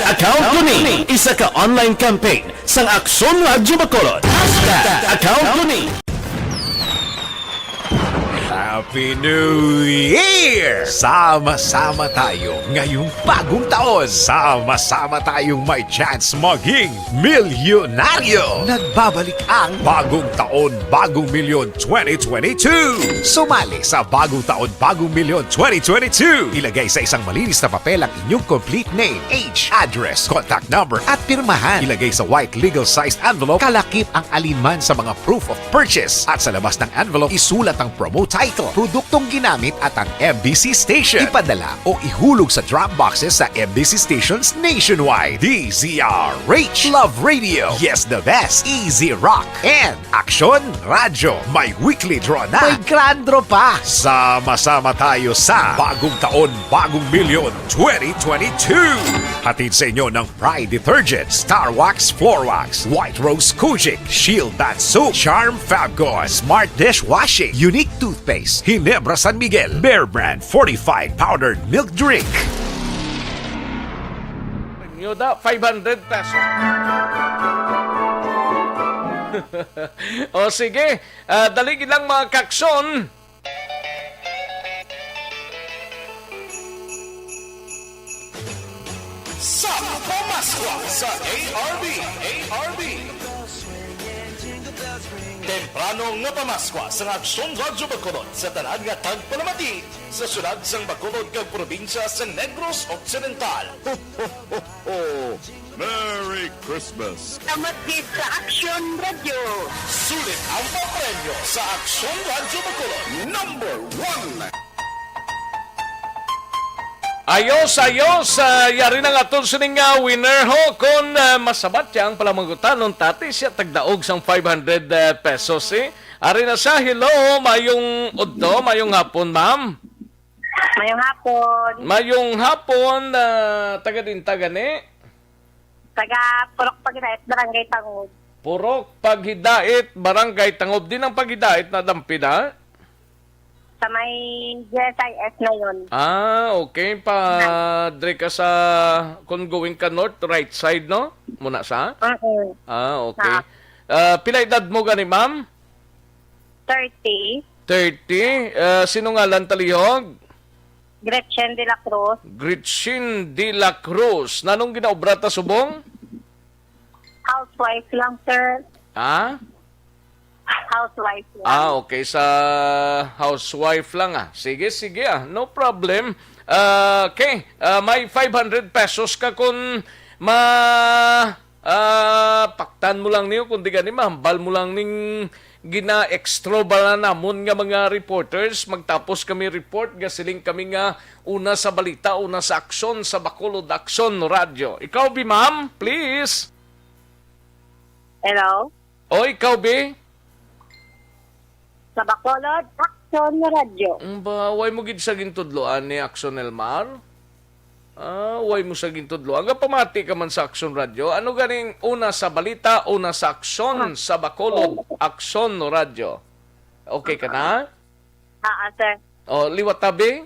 Account ko ni isa ka online campaign sang Aksyon Radio Bacolod. Account ko ni Happy New Year! Sama-sama tayo ngayong bagong taon. Sama-sama tayong may chance maging milyonaryo. Nagbabalik ang Bagong Taon, Bagong Milyon 2022. Sumali sa Bagong Taon, Bagong Milyon 2022. Ilagay sa isang malinis na papel ang inyong complete name, age, address, contact number at pirmahan. Ilagay sa white legal-sized envelope, kalakip ang alinman sa mga proof of purchase. At sa labas ng envelope, isulat ang promo title, produktong ginamit at ang MBC station. Ipadala o ihulog sa drop boxes sa MBC stations nationwide. DZRH, Love Radio, Yes the Best, Easy Rock, and Aksyon Radio. May weekly draw na. May grand draw pa. Sama-sama tayo sa Bagong Taon, Bagong Milyon 2022. Hatid sa inyo ng Pride Detergent, Star Wax Floor Wax, White Rose Kojic, Shield Bath Soap, Charm Fabgo, Smart Dishwashing, Unique Toothpaste, Ginebra San Miguel, Bear Brand Fortified Powdered Milk Drink. Yoda, 500 pesos. O sige, dalig lang mga kaksyon. Sa Pamaswa sa ARB. Temprano nga pamaskwa sa Aksyon Radyo Bacolod sa tanan nga tagpalamati sa sulad sang Bacolod kag probinsya sa Negros Occidental. Ho, ho, ho, ho. Merry Christmas! Tamatid sa Aksyon Radio. Sulit ang papremyo sa Aksyon Radyo Bacolod. Number 1! Ayos, yari na nga itong sining winner ho kung masabat siyang palamangutan ng tati siya tagdaog sang 500 pesos eh. Ari na siya, hello, mayong udto, mayong hapon ma'am. Mayong hapon. Mayong hapon, taga din taga ni? Taga Purok Pagdait, Barangay Tangob. Purok Paghidait, Barangay Tangob. Din ang Paghidait na dampida? Sa may GSIS na yun. Okay. Padre ka sa, kung going ka north, right side, no? Muna sa? Okay. Pila edad mo gani, ma'am? 30. 30. Sino nga lang talihog? Gretchen de la Cruz. Gretchen de la Cruz. Nanong ginaobra ta subong? Housewife lang, sir. Housewife lang. Okay. Sa housewife lang Sige. No problem. Okay. May 500 pesos ka kung paktan mo lang niyo kung di gani mahambal mo lang ning gina-extra bala namon nga mga reporters. Magtapos kami report gasiling kami nga una sa balita, una sa aksyon sa Bacolod Aksyon Radio. Ikaw bi ma'am, please. Hello? Ikaw bi? Sa Bacolod Aksyon Radio. Way mo gid sa gintudloan ni Aksyon Elmar? Way mo sa gintudloan. Nga pamati ka man sa Aksyon Radio. Ano ganing una sa balita, una sa aksyon sa Bacolod Aksyon Radio? Okay ka na? Sir. Liwat tabi?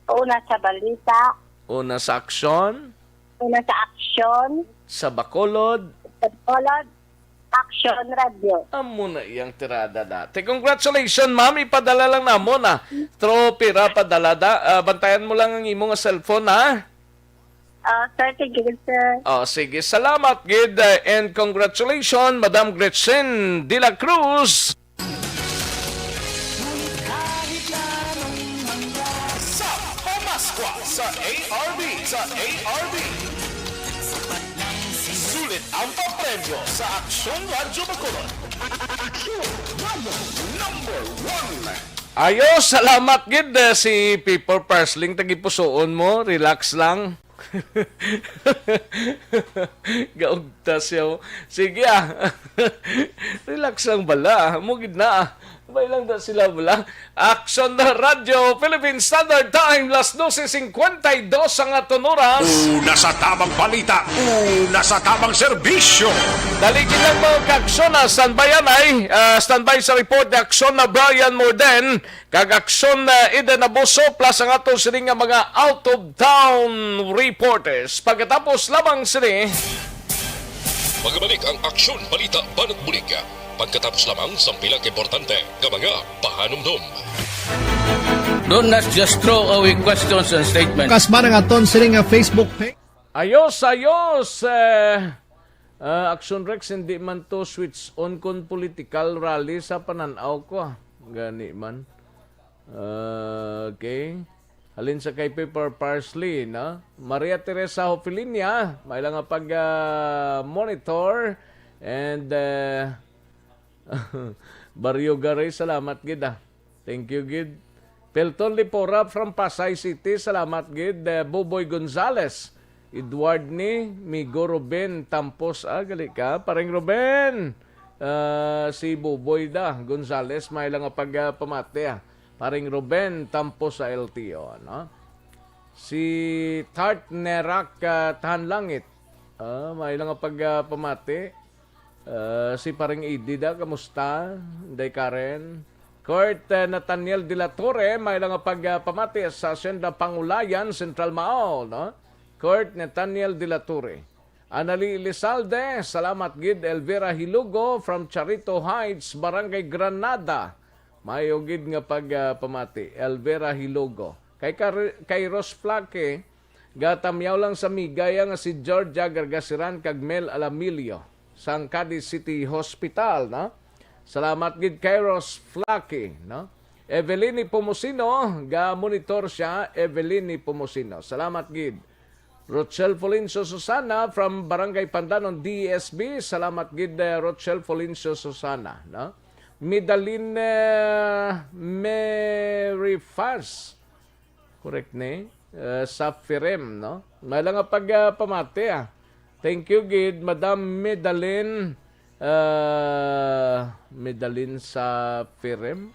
Una sa balita. Una sa aksyon? Una sa aksyon. Sa Bacolod? Sa Bacolod Aksyon Radio. Amo na iyang tirada dati. Congratulations, ma'am. Ipadala lang namon Tropira padala da. Bantayan mo lang ang imong cellphone Sir, thank you, sir. Sige. Salamat, gid. And congratulations, Madam Gretchen de la Cruz. Sa pamaskwa sa ARB. Sulit ang papremyo sa Aksyon Radyo Bacolod. Aksyon Radio Number 1. Ayos, salamat gid si People Parsling tagipusoon mo, relax lang. Gaugtas yaw. Sige relax lang bala, mo gid na. Bay lang da sila bala. Aksyon na Radio, Philippine Standard Time, las 12:52 ang aton oras. Una sa tamang balita, una sa tamang serbisyo. Daligin lang mga kaaksyon standby standby sa report ni Aksyon na Brian Morden, kag Aksyon na Eden Abuso, plus ang ato sini nga mga out-of-town reporters. Pagkatapos lamang sini, Magbalik ang Aksyon Balita Banat Bulig. Pagkatapos lamang sa pilang importante nga mga pahanumdum. Do not just throw away questions and statements. Kasma ng aton sining nga Facebook page. Ayos! Action Rex, hindi man to switch on kon political rally sa pananaw ko. Gani man. Okay. Halin sa kay Paper Parsley, na? Maria Teresa Hofilinia, may lang nga pag-monitor. And Barrio Garay, salamat gid Thank you gid. Pelton Lipora from Pasay City, salamat gid. Boboy Gonzales, Edward ni Migo Ruben Tampos, gali ka, paring Ruben. Si Boboy Gonzales, may lang nga pagpamate paring Ruben Tampos sa LTO, no? Si Tart Nerak Tahan Langit, may lang nga pagpamate. Si paring Idi kamusta? Day Karen. Kurt Nathaniel de la Torre, may lang nga pagpamati sa Senda Pangulayan, Central Mall, no? Kurt Nathaniel de la Torre. Anali Elizalde, salamat gid. Elvira Hilugo from Charito Heights, Barangay Granada. Mayo gid nga pagpamati. Elvira Hilugo. Kay Ros Flaque, gatamyaw lang sa migaya nga si Georgia Gargasiran kag Mel Alamilio. sang Cadiz City Hospital, no? Salamat gid Kairos Flaky, no? Evelini Pomosino, ga-monitor siya, Evelini Pomosino. Salamat gid. Rochelle Folincio Susana from Barangay Pandanon, DSB. Salamat gid Rochelle Folincio Susana, no? Midalin Mary Fars. Correct ni? Sa Firem, no? May lang nga pamati, ah. Thank you, gid, Madam Medalin. Medalin sa Firem.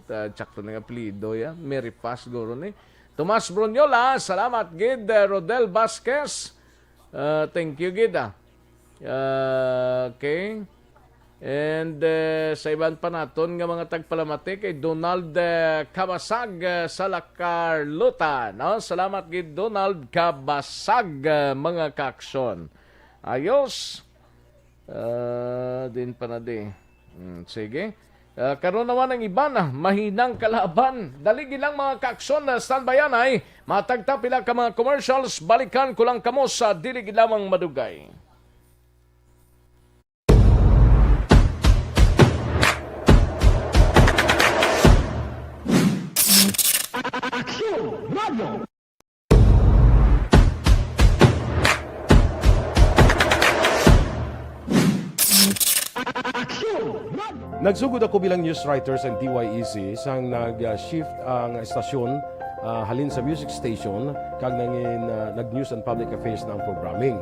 Tsak to nga plido, ya. Mary Fars, guro ni. Tomas Brunyola, salamat, gid. Rodel Vasquez. Thank you, gid, ah. Okay. And sa iban pa naton nga mga tagpalamati kay Donald Kabasag sa Lacarlota, no? Salamat gid Donald Kabasag, mga kaaksyon. Ayos. Din pa na di. Sige. Karon naman ang iba na mahinang kalaban. Daligi lang mga kaaksyon na standbyan ay matagta pila ka mga commercials. Balikan ko lang kamo sa diligi lamang madugay. Nagsugod ako bilang news writer sa DYEC sang nag-shift ang estasyon halin sa music station kag nag-news and public affairs na ang programming.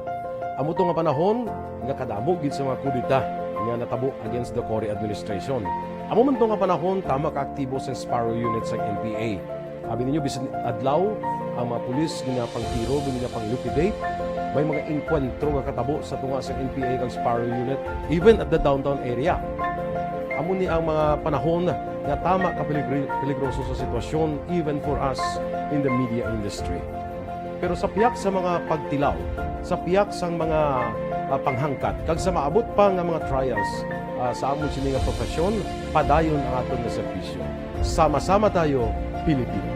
Amo to nga panahon nga kadamo gid sa mga kudita nga natabo against the Cory administration. Amo man to nga panahon tama ka aktibo sa Sparrow unit sa NPA. Abi ninyo bisan adlaw ang mga pulis nga pangtiro, nga pang-liquidate, may mga enkwentro nga katabo sa tunga sa NPA kag Sparrow unit even at the downtown area. Amo ni ang mga panahon nga tama ka peligroso sa sitwasyon even for us in the media industry. Pero sa piyak sa mga pagtilaw, sa piyak sa mga panghangkat, kag sa maabot pa nga mga trials sa amon sini nga profesyon, padayon ang aton nga serbisyo. Sama-sama tayo, Pilipino.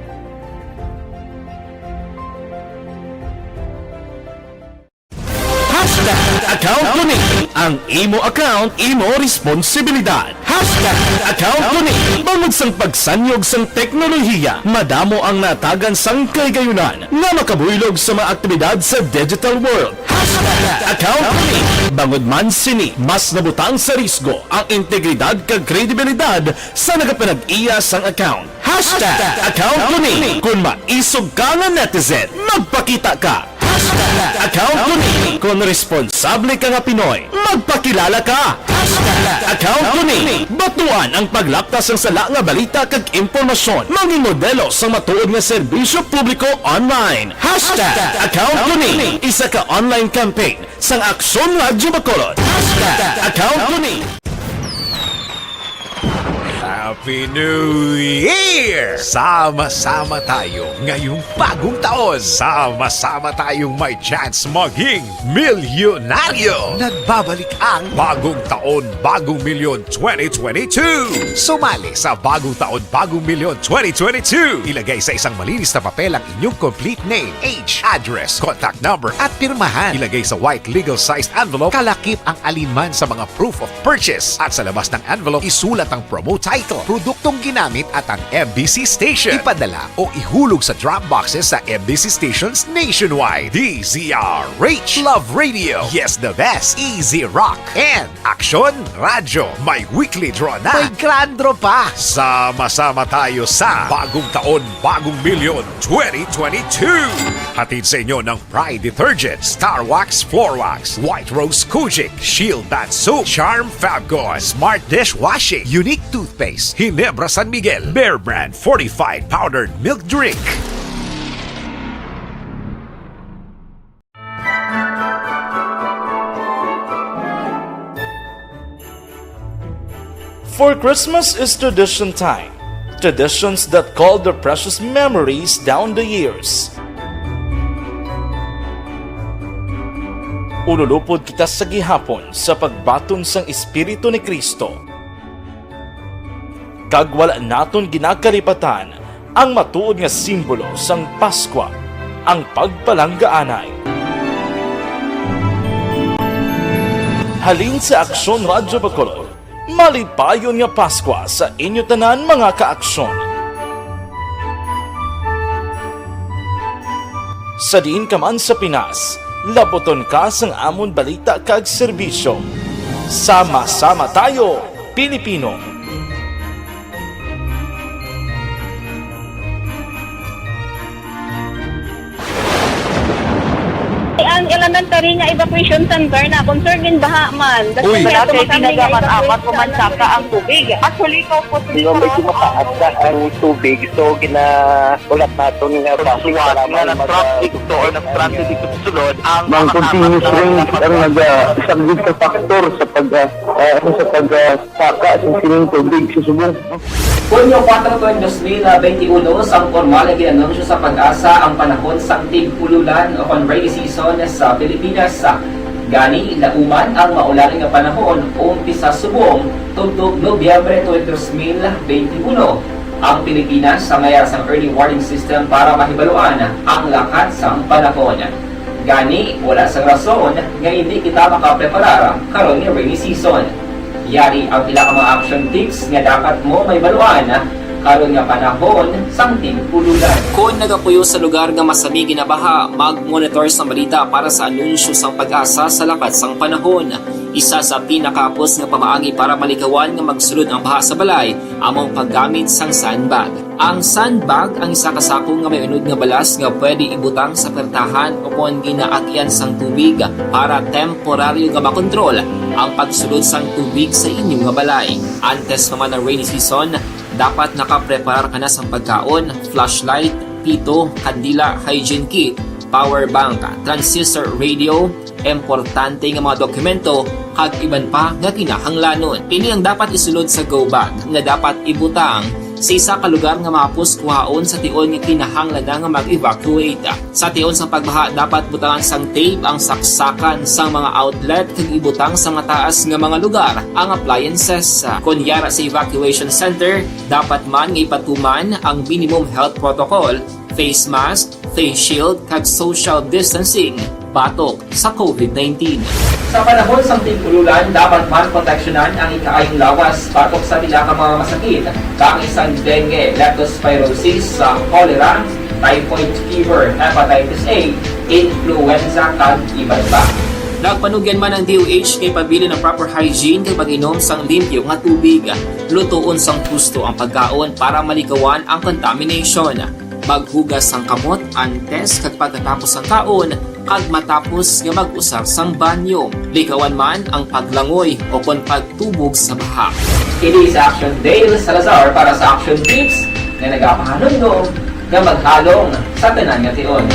Account Tuni. Ang imo account, imo responsibilidad. Account Tuni. Bangod sang pagsanyog sang teknolohiya, madamo ang natagan sang kaygayunan nga makabuylog sa mga aktibidad sa digital world. Account Tuni. Bangod man sini, mas nabutang sa risgo ang integridad kag kredibilidad sa nagapanag-iya sang account. Account Tuni. Kung maisog ka nga netizen, magpakita ka. Account Tuni. Kung responsable ka nga Pinoy, magpakilala ka. Account Tuni. Batuan ang paglaptas ng sala nga balita kag impormasyon. Manging modelo sa matuod nga serbisyo publiko online. Account Tuni. Isa ka online campaign sang Aksyon Radyo Bacolod. Account Tuni. Happy New Year! Sama-sama tayo ngayong bagong taon. Sama-sama tayong may chance maging milyonaryo. Nagbabalik ang Bagong Taon, Bagong Milyon 2022. Sumali sa Bagong Taon, Bagong Milyon 2022. Ilagay sa isang malinis na papel ang inyong complete name, age, address, contact number at pirmahan. Ilagay sa white legal-sized envelope, kalakip ang alinman sa mga proof of purchase. At sa labas ng envelope, isulat ang promo title, produktong ginamit at ang MBC station. Ipadala o ihulog sa drop boxes sa MBC stations nationwide. DZRH, Love Radio, Yes the Best, Easy Rock, and Aksyon Radyo. May weekly draw na. May grand draw pa. Sama-sama tayo sa Bagong Taon, Bagong Milyon 2022. Hatid sa inyo ng Pride Detergent, Star Wax Floor Wax, White Rose Kojic, Shield Bath Soap, Charm Fabgone, Smart Dishwashing, Unique Toothpaste, Ginebra San Miguel, Bear Brand Fortified Powdered Milk Drink. For Christmas is tradition time. Traditions that call their precious memories down the years. Ululupod kita sa gihapon sa pagbaton sang Espiritu ni Kristo. Kag wala naton ginakalipatan ang matuod nga simbolo sang Paskwa, ang pagpalanggaanay. Halin sa Aksyon Radyo Bacolod. Malipayon nga Pasko sa inyo tanan mga kaaksyon. Sa din ka man sa Pinas, laboton ka sang amon balita kag serbisyo. Sama-sama tayo, Pilipino. Ang elementary nga evacuation center na concern din baha man. Uy, Kasi dati pinagaman apat kumansaka ang tubig. Actually, ikaw po medyo mataas na ang tubig. So, ginaulat natin nga pasiwala na nag-traffic to or nag-traffic dito sa sulod. Ang continuous rain ang nag-subject sa factor sa pag-saka sa sining tubig sa subong. Hunyo 4, 2021, sang formal na ginanunsyo sa Pag-asa ang panahon sa tig-ululan o rainy season sa Pilipinas. Gani, lauman ang maularing nga panahon umpisa subong tugtog Nobyembre 2021. Ang Pilipinas sa mayar sa early warning system para mahibaluan ang lakat sa panahon. Gani, wala sa rason nga hindi kita makapreparar karon nga rainy season. Yari ang pila ka mga action tips nga dapat mo may baluan karon nga panahon sang tig-ululan. Kung nagapuyo sa lugar nga masami ginabaha, mag-monitor sa balita para sa anunsyo sang Pag-asa sa lakat sang panahon. Isa sa pinakapos nga pamaagi para malikawan nga magsulod ang baha sa balay, among paggamit sang sandbag. Ang sandbag ang isa kasakong nga may unod nga balas nga pwede ibutang sa pertahan o kung ginaagyan sang tubig para temporaryo nga makontrol ang pagsulod sang tubig sa inyong nga balay. Antes naman ng rainy season, dapat nakapreparar ka na sa pagkaon, flashlight, pito, kandila, hygiene kit, power bank, transistor radio, importante nga mga dokumento, kag iban pa nga kinahanglanon. Ini ang dapat isulod sa go bag nga dapat ibutang sa isa ka lugar nga mapus kuhaon sa tion nga kinahanglan nga mag-evacuate. Sa tion sa pagbaha dapat butangan sang tape ang saksakan sang mga outlet kag ibutang sa mga taas nga mga lugar ang appliances. Kunyara sa evacuation center, dapat man nga ipatuman ang minimum health protocol, face mask, face shield kag social distancing batok sa COVID-19. Sa panahon sa tig-ululan, dapat man proteksyonan ang ikaayong lawas batok sa pila ka mga masakit, kang isang dengue, leptospirosis, cholera, typhoid fever, hepatitis A, influenza, kag iban pa. Nagpanugyan man ang DOH kay pabili ng proper hygiene kay pag-inom sang limpyo nga tubig. Lutuon sang gusto ang pagkaon para malikawan ang contamination. Maghugas sang kamot antes kag pagkatapos ang kaon kag matapos nga mag-usar sang banyo. Likawan man ang paglangoy o kon pagtubog sa baha. Kini sa Aksyon Dale Salazar para sa Action Tips na nagapahanundong nga maghalong sa tanan nga tion.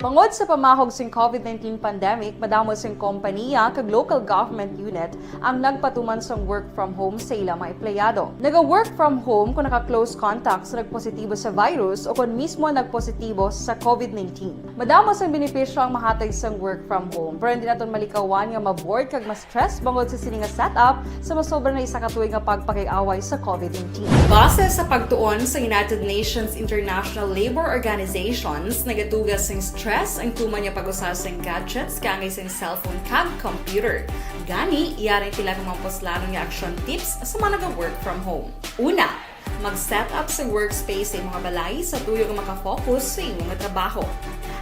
Bangod sa pamahog sing COVID-19 pandemic, madamo sing kompanya kag local government unit ang nagpatuman sang work from home sa ilang mga empleyado. Naga-work from home kung naka-close contact sa nagpositibo sa virus o kung mismo nagpositibo sa COVID-19. Madamo sang benepisyo ang mahatag sang work from home, pero hindi naton malikawan nga ma-bored kag ma-stress bangod sa sini nga setup sa masobra na isa ka tuig nga pagpakiaway sa COVID-19. Base sa pagtuon sa United Nations International Labor Organizations, nagatugas sing stress ang tuman niya pag-usar sa gadgets kangay sa cellphone kag computer. Gani, iyaring pila ng mga poslanon nga action tips sa mga nag-work from home. Una, mag-set up sa workspace sa mga balay sa tuyo nga makafocus sa inyong trabaho.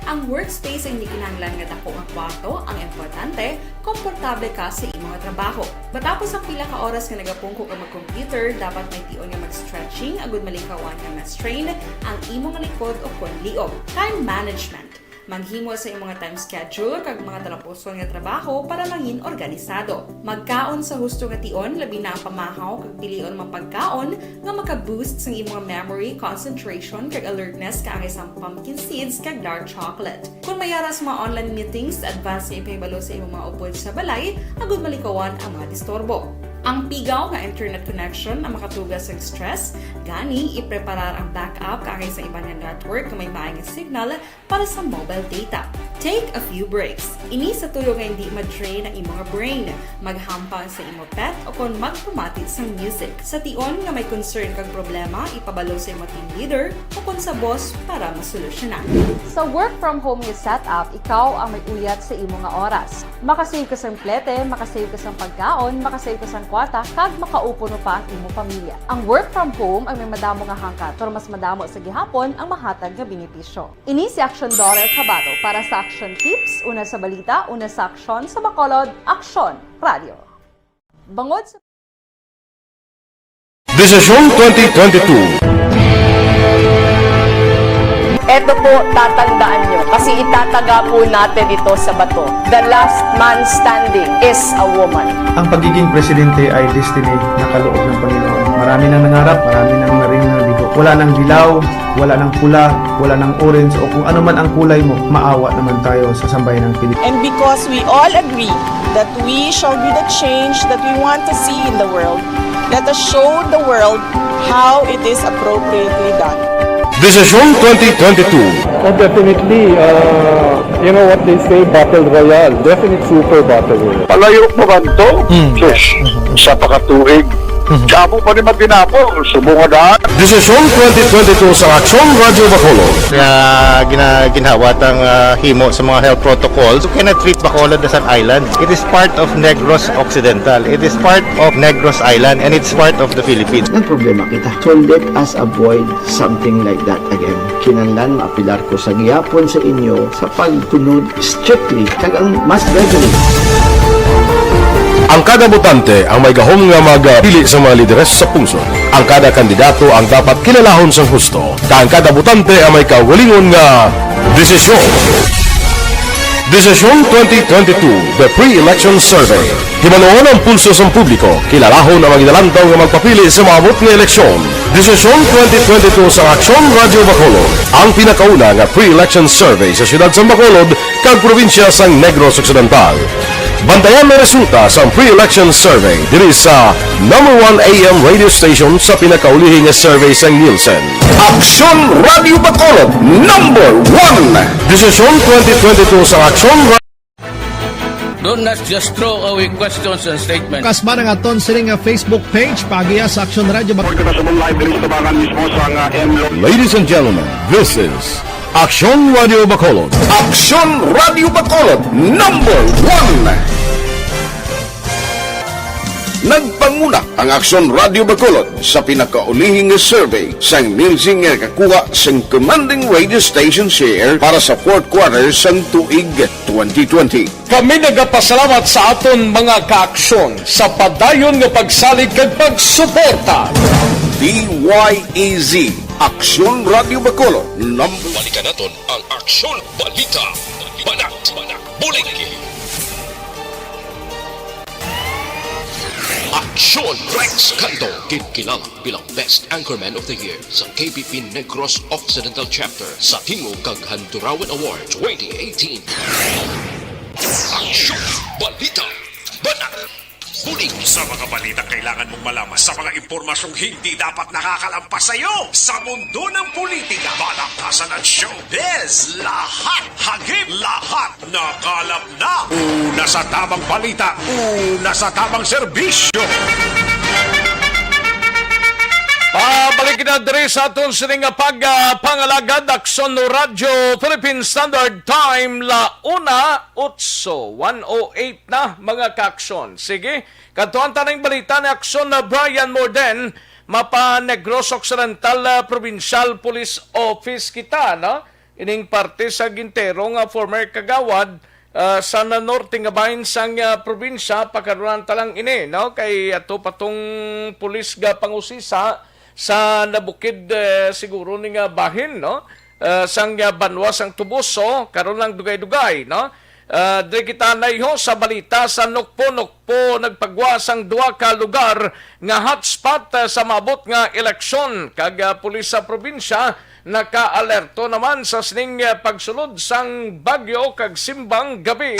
Ang workspace ay hindi kinahanglan nga dako nga kwarto, ang importante, komportable ka sa imong trabaho. Batapos ang pila ka oras nga nagapungko ka mag-computer, dapat may tion nga mag-stretching agud malikawan nga ma-strain ang imong likod o kon liog. Time management. Maghimo sa imong time schedule kag mga talapuson nga trabaho para maging organisado. Magkaon sa husto nga tion, labi na ang pamahaw kag pilion mang pagkaon nga maka-boost sa imong memory, concentration kag alertness kaangay sa pumpkin seeds kag dark chocolate. Kung mayara sa mga online meetings, advance nga ipahibalo sa imong mga upod sa balay, agud malikawan ang mga disturbo. Ang pigaw nga internet connection ang makatugas sa stress, gani ipreparar ang backup kaangay sa ibang nga network nga may maayong signal para sa mobile data. Take a few breaks. Ini sa tuyo nga hindi ma-drain ang imong brain. Maghampang sa imo pet o kon magpamati sa music. Sa tion nga may concern kag problema, ipabalo sa imo team leader o kon sa boss para masolusyonan. Sa work from home nga setup, ikaw ang may uyat sa imo nga oras. Makasave ka sa plete, makasave ka sa pagkaon, makasave ka sa kwata, kag makaupo no pa ang imo pamilya. Ang work from home ay may madamo nga hangkat, pero mas madamo sa gihapon ang mahatag nga benepisyo. Ini si Aksyon Daughter Kabato para sa Aksyon Tips, una sa balita, una sa aksyon sa Bacolod, Aksyon Radio. Bangod sa Desisyon 2022. Ito po, tatandaan nyo, kasi itataga po natin ito sa bato. The last man standing is a woman. Ang pagiging presidente ay destiny na kaloob ng Panginoon. Marami nang nangarap, marami nang naring nabigo. Wala nang dilaw, wala nang pula, wala nang orange, o kung ano man ang kulay mo, maawa naman tayo sa sambayan ng Pilipinas. And because we all agree that we shall be the change that we want to see in the world, let us show the world how it is appropriately done. Desisyon 2022. Definitely, you know what they say, Battle Royale. Definitely super Battle Royale. Palayo mo ba ito? Yes. Sa pakatuig. Kamo pa rin magdinapo. Subungadaan. Desisyon 2022 sa Aksyon Radio Bacolod. Ginhawat ang himo sa mga health protocols. You cannot treat Bacolod as an island. It is part of Negros Occidental. It is part of Negros Island and it's part of the Philippines. Ang problema kita. So let us avoid something like that again. Kinanglan maapilar ko sa gihapon sa inyo sa pagtunod strictly kag ang mas regularly. Ang kada botante ang may gahom nga magpili sa mga lideres sa pungsod. Ang kada kandidato ang dapat kilalahon sa husto. Ang kada botante ang may kawalingon nga desisyon. Desisyon 2022, the pre-election survey. Himanuon ang pulso sa publiko, kilalahon ang magidalantaw nga magpapili sa maabot nga eleksyon. Desisyon 2022 sa Aksyon Radio Bacolod, ang pinakauna nga pre-election survey sa siyudad sa Bacolod kag probinsya sa Negros Occidental. Bantayan ang resulta sa pre-election survey diri sa #1 AM radio station sa pinakaulihing nga survey sa Nielsen. Aksyon Radio Bacolod, #1. Desisyon 2022 sa Aksyon Radio. Do not just throw away questions and statements. Kasma ng aton sining nga Facebook page pagiya sa Aksyon Radio Bacolod. Ladies and gentlemen, this is Aksyon Radio Bacolod. Aksyon Radio Bacolod, #1. Nagpanguna ang Aksyon Radio Bacolod sa pinakaulihing survey sa Nielsen nga kakuha sa commanding radio station share para sa fourth quarter sa tuig 2020. Kami nagapasalamat sa aton mga kaaksyon sa padayon nga pagsalig kag pagsuporta. DYEZ Aksyon Radio Bacolod. Balikan naton ang Aksyon Balita. Banat, Bulig. Aksyon Rex Cantong, kilala bilang Best Anchorman of the Year sa KBP Negros Occidental Chapter sa Tingog kag Handurawan Award 2018. Aksyon Balita. Banat. Bulig. Sa mga balita kailangan mong malaman sa mga impormasyong hindi dapat nakakalampas sa iyo sa mundo ng politika, balakasan at showbiz. Lahat, hagip, lahat nakalap na. Una sa tamang balita, una sa tamang serbisyo. Pabalik na diri sa aton sining pagpangalagad Aksyon no Radio Philippine Standard Time la 1:08 na mga kaaksyon. Sige, katuan tanang balita ni Aksyon na Brian Morden, mapa Negros Occidental Provincial Police Office kita, no? Ining parte sa Gintero nga former kagawad sa norte nga bahin sang probinsya pagkaroon talang ini, no? Kay ato patong pulis ga pangusisa sa nabukid siguro ning bahin, no? Sang banwa sang Tubuso karon lang dugay-dugay, no? Di kita naiho sa balita sa Nukpo nagpagwa sang duha ka lugar nga hotspot sa mabot nga eleksyon kag pulis sa probinsya naka-alerto naman sa sining pagsulod sang bagyo kag simbang gabi.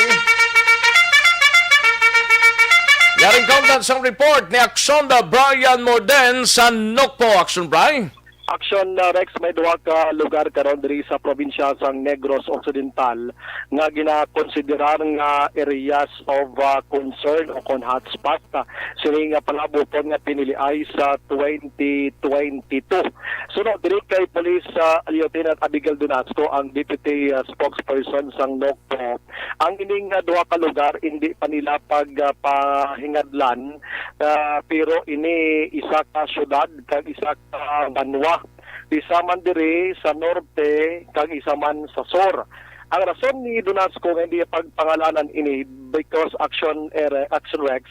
Yaring kauntan sa report ni Aksyon Brian Morden sa Nokpo. Aksyon, Brian? Aksyon Rex, may duha ka lugar karon diri sa probinsya sang Negros Occidental nga ginakonsiderar nga areas of concern o kon hotspot sini nga palaboton nga piniliay sa 2022. Sunod diri kay Police Lieutenant Abigail Donasco, ang Deputy Spokesperson sang NOCPO. Ang ining duha ka lugar hindi pa nila pagpahingadlan pero ini isa ka syudad kag isa ka banwa. Isa man diri sa norte kag isa man sa sur. Ang rason ni Donasco nga hindi pagpangalanan ini because Aksyon Rex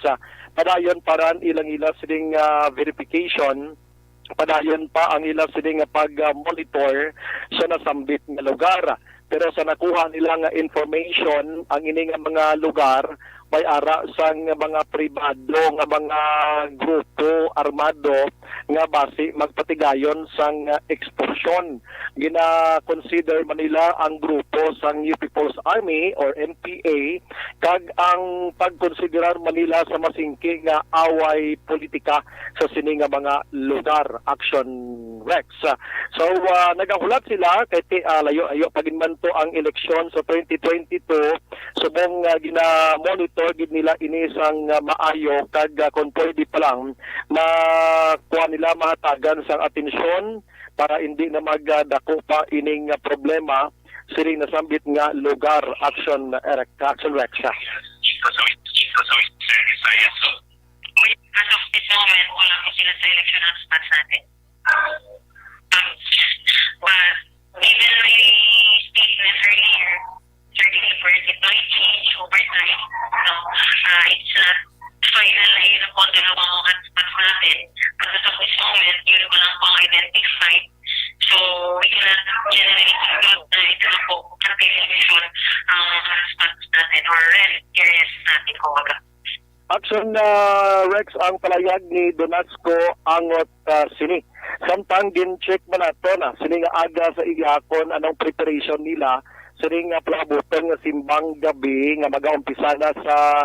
padayon paran ilang sining verification, padayon pa ang ilang sining pag-monitor sa nasambit nga lugar. Pero sa nakuha nilang information, ang ining mga lugar may ara sang mga pribado nga mga grupo armado nga base magpatigayon sang extortion. Gina-consider Manila ang grupo sang New People's Army or NPA kag ang pagkonsiderar Manila sa masingki nga away politika sa sini nga mga lugar. Aksyon Rex. So nagahulat sila kay layo-ayo paginman to ang eleksyon sa 2022 subong gina-monitor gid nila ini sang maayo kag kung pwede pa lang makuha nila mahatagan sang atensyon para hindi na magdako pa ining problema sining nasambit nga lugar. Aksyon Rex. As of this moment, wala ko sila sa election spots natin. But given my statement earlier, certainly for it might change over time. No, it's not final na yun ang pondo ng mga hotspots natin. But as of this moment, yun ko lang pang identified. So, we cannot generally conclude na ito na po ang television ang hotspots natin or areas natin kumbaga. Aksyon Rex, ang palayag ni Donasco angot sini. Samtang gin-check man nato na sini nga aga sa igakon anong preparation nila sini nga palabuton nga simbang gabi nga mag-umpisa na sa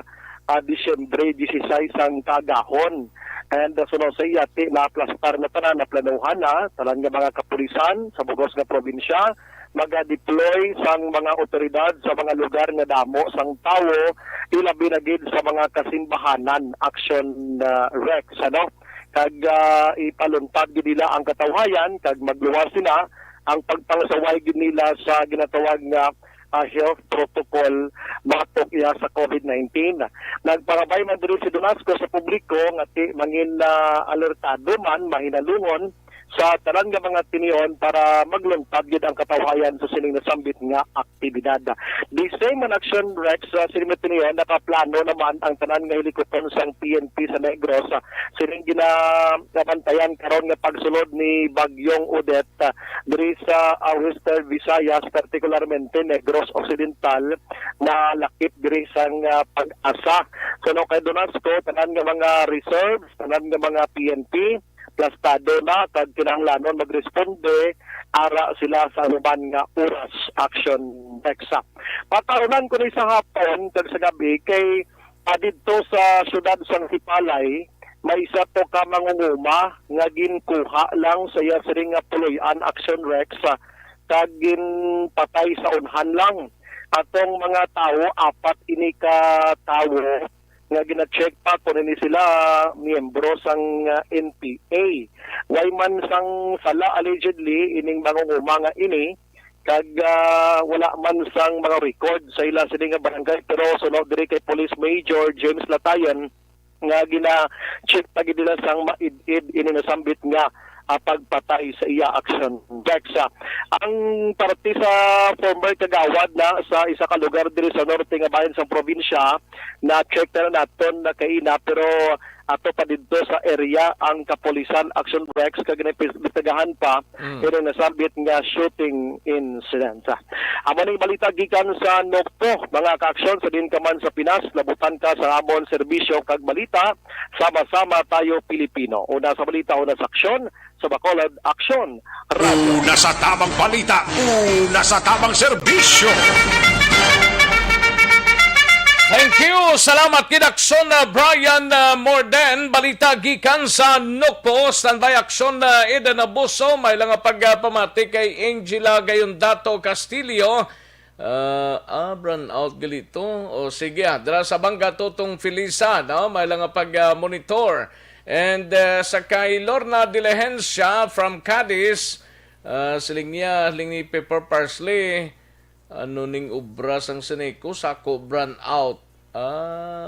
Disyembre 16 ang kagahon. And sunod sa iyati na plastar na tanan na planuhan na tanan nga mga kapulisan sa bugos nga probinsya mag-deploy sang mga otoridad sa mga lugar nga damo sang tawo ilabi na gid sa mga kasimbahanan. Aksyon Rex kag ipaluntad gid nila ang katawhayan kag magluwas sila ang pagpangsaway gid nila sa ginatawag nga health protocol batok iya sa COVID-19. Nagparabay man diri si Donasco sa publiko nga mangin alertado man mahinalungon sa tanan nga mga tinion para magluntad gid ang katawhayan sa sining nasambit nga aktibidad. The same man Aksyon Rex sa sining tinion nakaplano naman ang tanan nga helikopter sang PNP sa Negros sining ginabantayan karon nga pagsulod ni bagyong Odette diri sa Western Visayas, particularmente Negros Occidental na lakip diri sang pag-asa. So kay Donasco tanan nga mga reserves, tanan nga mga PNP plastado na kag kinahanglanon magresponde ara sila sa anuman nga oras. Aksyon Rex. Pataunan ko ni sa hapon kag sa gabi kay didto sa syudad sang Sipalay may isa to ka mangunguma nga ginkuha lang sa iya siring nga puloy-an. Aksyon Rex kag ginpatay sa unhan lang atong mga tawo, apat ini ka tawo nga gina-check pa kung ini sila miyembro sang NPA. Way man sang sala allegedly ining mangunguma nga ini kag wala man sang mga record sa ila sining nga barangay pero sunod diri kay Police Major James Latayan nga gina-check pa gid nila sang maid-id ini nasambit nga pagpatay sa iya. Aksyon Rex. Ang parte sa former kagawad na sa isa ka lugar diri sa norte nga bayan sa probinsya na check na naton na kaina pero ato pa dito sa area ang kapulisan. Aksyon Rex kag ginapitagahan pa pero nasabit nga shooting incident. Amo ning balita gikan sa NOCPO mga kaaksyon sa din ka man sa Pinas labutan ka sa amon serbisyo kag balita sama-sama tayo Pilipino. Una sa balita, una sa aksyon sa Bacolod. Aksyon Radio. Una sa tamang balita, una sa tamang serbisyo. Thank you. Salamat kid Aksyon na Brian Morden. Balita gikan sa Nukpo. Standby Aksyon na Eden Abuso. May lang pagpamati kay Angela Gayondato Castillo. Brand out galito. O sige, dala sa bangga tutong Felisa. No? May lang pag-monitor. And sa kay Lorna Diligencia from Cadiz. Siling niya, siling ni Pepper Parsley. Ano ning ubras ang siniko, sako brand out.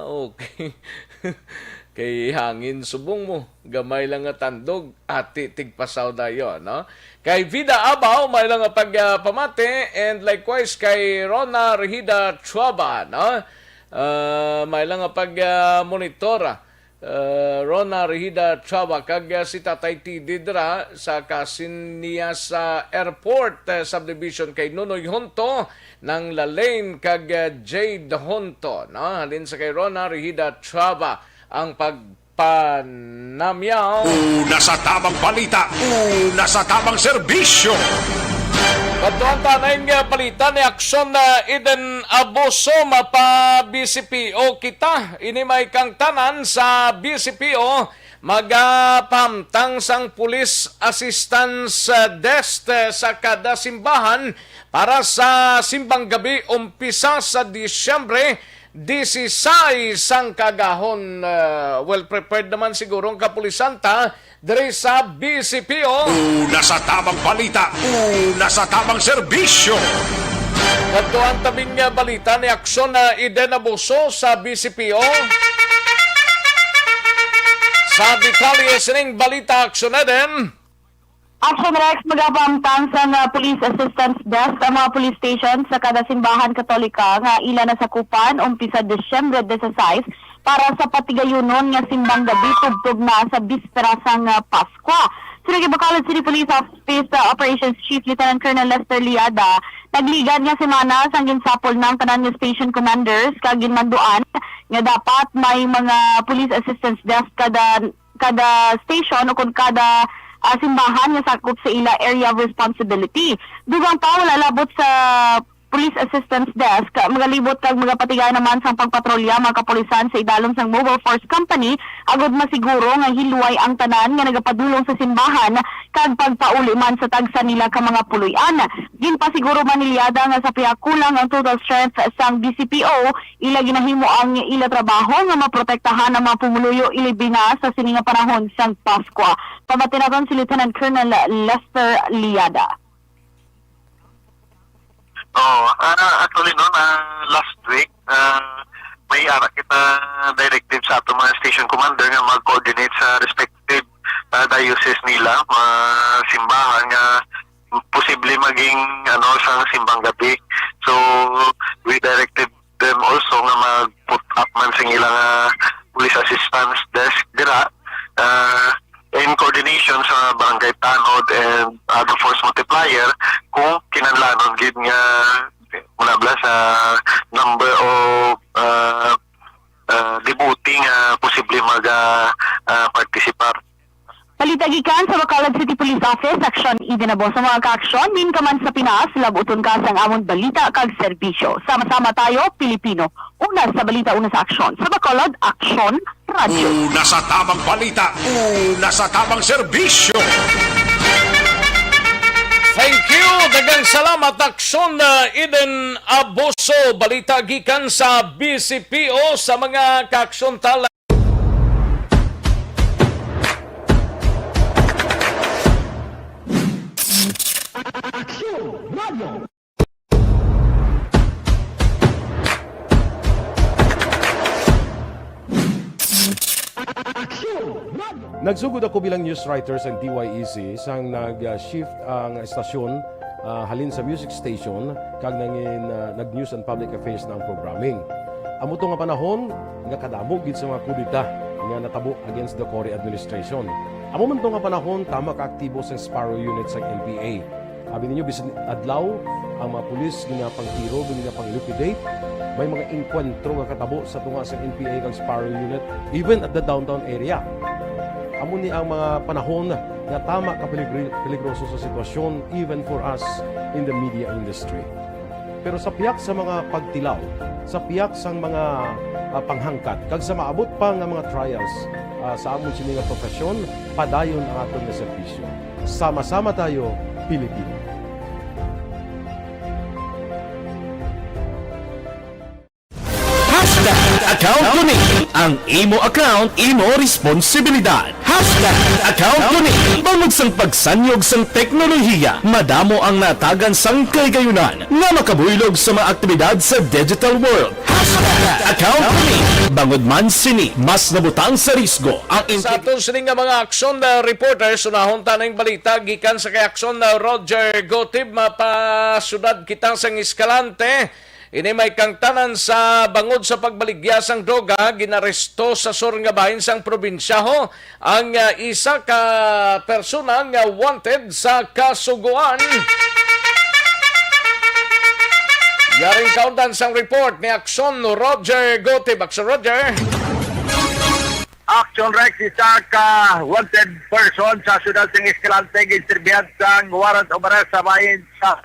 Okay. Kay hangin subong mo, gamay lang nga tandog, ati tigpasaw dayo, no? Kay Vida Abaw, may lang nga pagpamate, and likewise kay Rona Regida Chuaba, no? May lang nga pag-monitora. Rona Regida Chava kag si Tatay Tididra sa kasin niya sa airport subdivision kay Nunoy Honto ng Lalain kag Jade Honto, no? Halin sa kay Rona Regida Chava ang pagpanamyaw. Una sa tamang balita, una sa tamang serbisyo. Katuan tanay nga balita ni Aksyon na Eden Abuso mapa BCPO kita. Ini may kang tanan sa BCPO magapamtang sang Police Assistance Desk sa kada simbahan para sa simbang gabi umpisa sa Disyembre 16 sang kagahon. Well prepared naman siguro ang kapulisanta diri sa BCPO. Una sa tamang balita, una sa tamang serbisyo. Katuan tabing balita ni Aksyon na Eden Abuso sa BCPO. Sa detalye sining balita Aksyon Eden. Action Rex, magapamtang sa Police Assistance Desk ang mga police station sa kada simbahan katolika nga ila na sakupan umpisa Disyembre 16 para sa patigayunon nga simbang gabi tugtog na sa bispera sang Paskwa. Sino Bacolod City Police Office Operations Chief Lieutenant Colonel Lester Liada nagligan nga semana sang ginsapol ng tanan nga station commanders kag ginmanduan nga dapat may mga police assistance desk kada station o kung kada simbahan nga sakop sa ila area of responsibility. Dugang pa wala labot sa Police Assistance Desk, magalibot kag magapatigay naman sang pagpatrolya mga kapulisan sa idalom sang Mobile Force Company agud masiguro nga hiluway ang tanan nga nagapadulong sa simbahan kag pagpauli man sa tagsa nila ka mga puloy-an. Ginpasiguro man nilyada nga sa piyakulang ang total strength sang BCPO ila ginahimo ang ila trabaho nga maprotektahan ang mga pumuluyo ilabi na sa sininga panahon sang Paskwa. Pamatinagon si Lieutenant Colonel Lester Liada. Actually last week may ara kita directive sa ato mga station commander nga mag-coordinate sa respective diocese nila, mga simbahan nga posible maging sa simbang gabi. So we directed them also nga mag-put up man sing ilang police assistance desk dira in coordination sa barangay Tanod and other force multiplier kung kinahanglan gid nga mula sa number of debuting posible mag-participar. Palitagikan sa Bacolod City Police Office, Aksyon Idenabo sa mga ka-aksyon, min ka man sa Pinas, labuton ka sa amon balita kag serbisyo. Sama-sama tayo, Pilipino. Una sa balita, una sa aksyon. Sa Bacolod, Aksyon Radio. Una sa tamang balita, una sa tamang serbisyo. Thank you! Dagang salamat Aksyon na Eden Abuso. Balita gikan sa BCPO sa mga ka-aksyon tala. Nagsugod ako bilang news writer sa DYEC sang nag-shift ang estasyon halin sa music station kag nangin nag-news and public affairs na ang programming. Amo to nga panahon nga kadamo gid sa mga kudita nga natabo against the Cory administration. Amo man to nga panahon tama ka aktibo sa Sparrow unit sa NPA. Abi ninyo bisan adlaw ang mga pulis nga pangtiro nga pang-liquidate. May mga enkwentro nga katabo sa tunga sa NPA kag Sparrow unit even at the downtown area. Amo ni ang mga panahon na tama ka peligroso sa sitwasyon even for us in the media industry. Pero sa piyak sa mga pagtilaw, sa piyak sang mga panghangkat kag sa maabot pa nga mga trials sa amon sini nga profesyon, padayon ang aton nga serbisyo. Sama-sama tayo, Pilipino. Account ko ni ang imo account, imo responsibilidad. Account ko ni bangod sang pagsanyog sang teknolohiya, madamo ang natagan sang kaygayunan nga makabuylog sa mga aktibidad sa digital world. Account ko ni bangod man sini mas nabutang sa risgo ang Sa atong sining nga mga aksyon na reporters, unahon tanang balita gikan sa kay aksyon na Roger Gotib, mapasudad kitang sang Escalante. Ini may kangtanan sa bangod sa pagbaligya sang droga, ginaresto sa sur nga bahin sang probinsya ho ang isa ka persona nga wanted sa kasuguan. Yaring kaundan sang report ni Aksyon Roger Gotib. Aksyon Roger. Action Rex, isa ka wanted person sa syudad ng Escalante, ginserbihan sang warrant of arrest sa bahin sa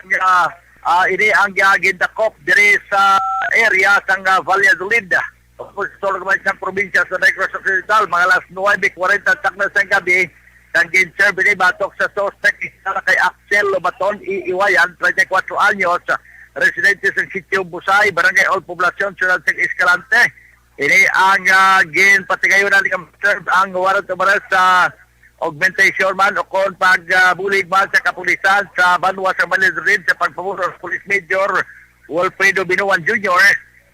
ini ang gindakop diri sa area sang Valladolid. Sa ng probinsya sa Negros Occidental, mga alas 9:40 takna sa gabi, ang ginserbi ni batok sa suspect isa kay Axel Lobaton Iwayan, 34 anyos, residente sa Sitio Busay, Barangay All Poblacion, Syudad ng Escalante. Ini ang ginpatigayon natin ang warrant of arrest sa augmentation man o kon pagbulig man sa kapulisan sa Banwa sa Valladolid sa pagpamuro sa Police Major Wilfredo Binuan Jr.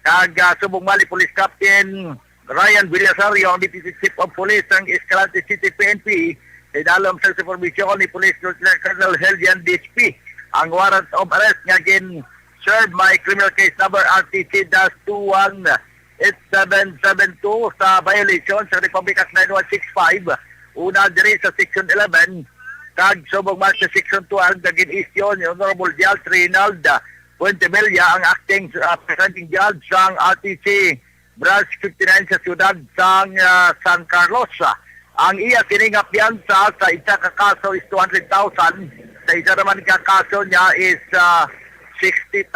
kag subong mali Police Captain Ryan Villasario, ang Deputy Chief of Police ng Escalante City PNP. Idalom sa informasyon ni Police Lieutenant Colonel Helgian DSP ang warrant of arrest nga served by criminal case number RTC-218772 sa violation sa Republic Act 9165. Una diri sa Section 11, kag subong man sa Section 12, daging istyo ni Honorable Judge Reynald Puentevilla, ang acting presiding judge sang RTC Branch 59 sa siyudad sang San Carlos. Ang iya sininga piyansa sa isa ka kaso is 200,000, sa isa naman ka kaso niya is 60,000.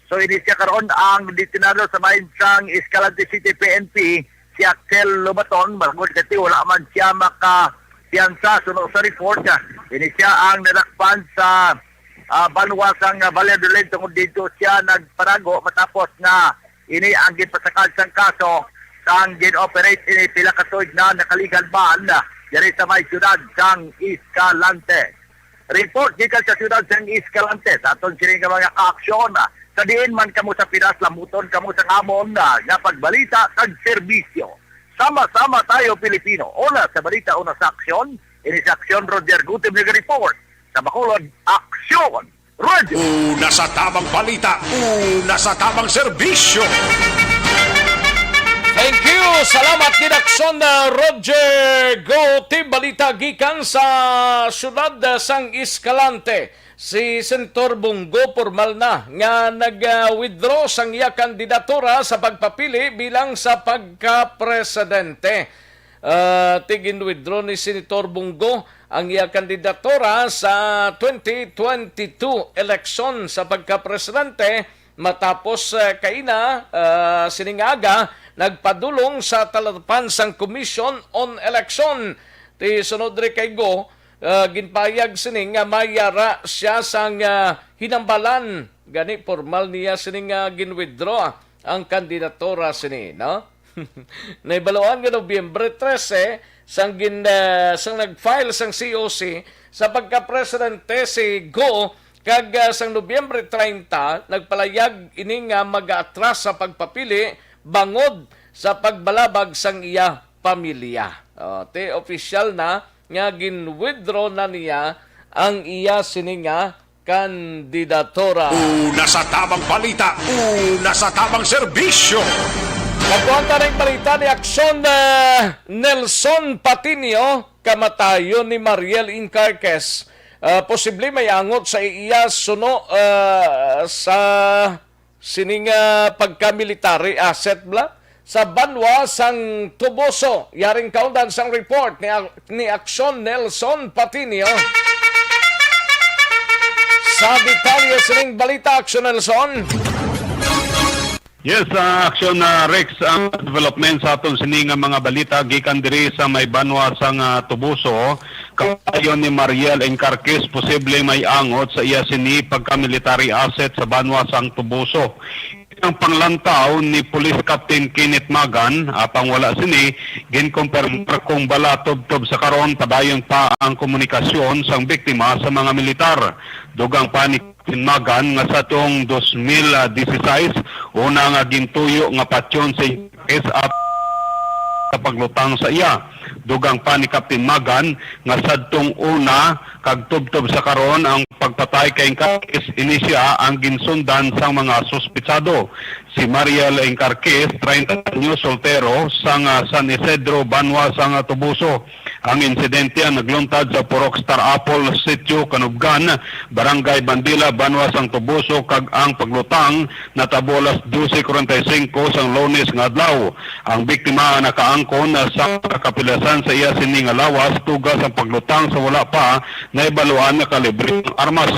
So ini siya karon ang detinado sa main sang Escalante City PNP, si Axel Lobaton, magod kasi wala man siya makapiyansa sunod sa report. Ini siya ang nadakpan sa banwasang Valladolid tungkol dito siya nagparago matapos na ini ang ginpasakal sang kaso sang gin-operate ini pila katuig na nakaligan ban diri sa may siyudad sang Escalante. Report gikan sa siyudad sang Escalante sa aton sining mga aksyon. Sa diin man kamo sa Pinas, lamuton kamo sa kamon nga pagbalita kag serbisyo. Sama-sama tayo, Pilipino. Una sa balita, una sa aksyon. Ini sa aksyon, Roger Gutib nag-report. Sa Bacolod, Aksyon! Roger! Una sa tamang balita, una sa tamang serbisyo. Thank you! Salamat din Aksyon Roger Gotib. Balita gikan sa syudad sang Escalante. Si Senator Bongo formal na nga nag-withdraw sang iya kandidatura sa pagpapili bilang sa pagka-presidente. Tigin-withdraw ni Senator Bongo ang iya kandidatura sa 2022 election sa pagka-presidente matapos kaina siningaga nagpadulong sa talatapan sang Commission on Election. Ti sunod ri kay Go, ginpayag sining nga mayara siya sang hinambalan gani formal niya sining ginwithdraw ang kandidatura sini, no? Naibaloan nga Nobyembre 13 sang nag-file sang COC sa pagka-presidente si Go, kag sang Nobyembre 30 nagpalayag ini nga mag-atras sa pagpapili bangod sa pagbalabag sang iya pamilya. Te official na nga gin-withdraw na niya ang iya sininga kandidatura. Una sa tamang balita, una sa tamang serbisyo. Nagkuhanta ng balita ni Aksyon Nelson Patinio, kamatayon ni Mariel Incarques. Posible may angot sa iya suno sa sininga pagka-military asset bla sa Banwa sang Tuboso. Yaring kaundan sang report ni Aksyon Nelson Patinio. Sa detalye sining balita, Aksyon Nelson. Yes, aksyon na Rex ang development sa aton sininga mga balita gikan diri sa may banwa sang Tubuso. Kapayon ni Mariel Encarquez posible may angot sa iya sini pagka-military asset sa banwa sang Tubuso. Ang panglantaw ni Police Captain Kenneth Magan, apang wala sini, ginkumpirmar kung bala tubtob sa karon padayon pa ang komunikasyon sang biktima sa mga militar. Dugang panik Magan nga sa tong 2016 una nga gintuyo nga patyon sa SA kapaglutang sa iya. Dugang pa ni Captain Magan nga sadtong una kag tubtob sa karon ang pagpatay kay Encarquez inisya ang ginsundan sang mga suspitsado. Si Mariel Encarquez, 30 anyos, soltero, sang San Isidro, Banwa, sang Tubuso. Ang insidente ang nagluntad sa Purok Star Apple, Sitio, Kanubgan, Barangay Bandila, Banwa, sang Tubuso, kag ang paglutang natabo alas 12:45 sang Lunes nga adlaw. Ang biktima nakaangkon sa kapilasan sa iya sining lawas tugas ang paglutang sa wala pa na ibaluan na kalibre ng armas.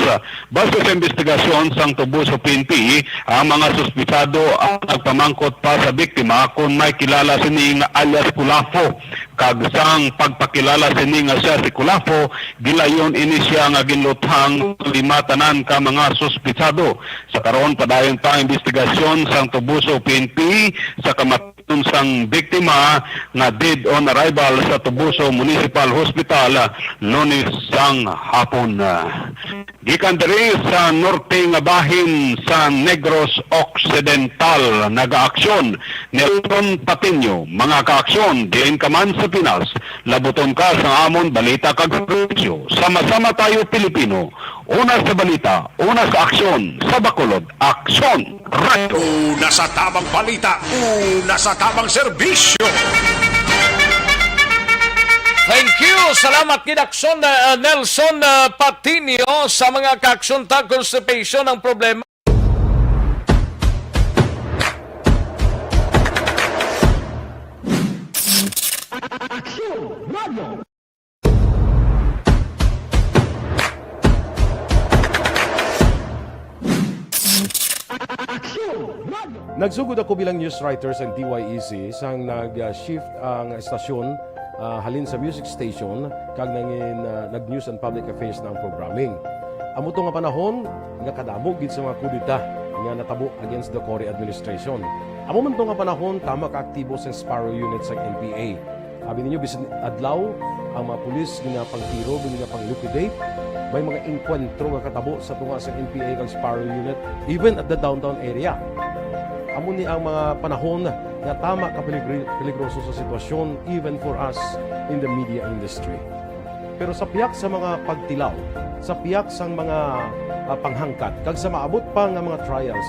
Base sa investigasyon sang Tubuso PNP, ang mga suspitsado ang nagpamangkot pa sa biktima kung may kilala sining alias Kulafo. Kag sang pagpakilala sining siya si Kulafo, gilayon ini siya nga ginluthang 5 tanan ka mga suspitsado. Sa karon padayon pa investigasyon sang Tubuso PNP sa kamatunon sang biktima nga dead on arrival sa Tubuso Municipal Hospital Lunes sang hapon. Gikan diri sa norte nga bahin sa Negros Occidental nag-aaksyon Nelson Patiño. Mga kaaksyon diin ka man sa Pinas, labuton ka sa amon balita kag presyo. Sama-sama tayo Pilipino. Una sa balita, una sa aksyon, sa Bacolod, Aksyon Radio. Una sa tamang balita, una sa tamang serbisyo. Thank you. Salamat kinaksyon Nelson Patiño sa mga kaaksyon tag constipation ng problema. Nagsugod ako bilang news writers ng DYEC sang nag-shift ang estasyon halin sa music station kag nangin nag-news and public affairs ng programming. Amo to nga panahon nga kadamog gid sa mga kudita nga natabo against the Cory administration. Amo man to nga panahon tama ka aktibo sa Sparrow unit sa NPA. Sabi ninyo bisan adlaw ang mga pulis nga pangtiro nga pang-liquidate may mga enkwentro nga katabo sa tunga sa NPA kag Sparrow unit even at the downtown area. Amo ni ang mga panahon nga tama ka peligroso sa sitwasyon even for us in the media industry. Pero sa piyak sa mga pagtilaw, sa piyak sa mga panghangkat, kag sa maabot pa nga mga trials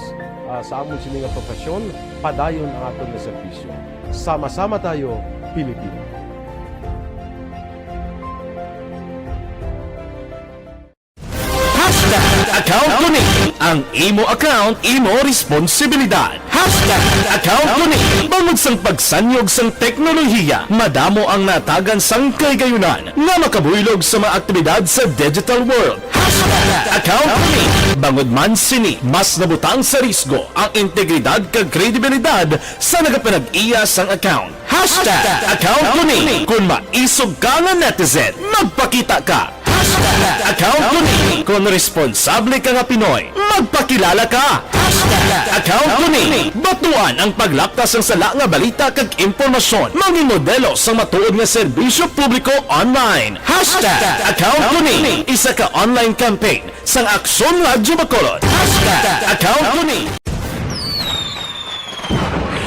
sa amon sini nga profesyon, padayon ang aton nga serbisyo. Sama-sama tayo, Pilipino. Account Kuning. Ang imo account, imo responsibilidad. Account Kuning. Bangod sang pagsanyog sang teknolohiya, madamo ang natagan sang kaygayunan nga makabuylog sa mga aktibidad sa digital world. Account Kuning. Bangod man sini, mas nabutang sa risgo ang integridad kag kredibilidad sa nagapanag-iya sang account. Account Kuning. Kung maisog ka nga netizen, magpakita ka. Account Kuning. Kung responsable ka nga Pinoy, magpakilala ka. Account Kuning. Batuan ang paglaptas ng sala nga balita kag impormasyon. Mangin modelo sa matuod nga serbisyo publiko online. Account Kuning. Isa ka online campaign sang Aksyon Radio Bacolod. Account Kuning.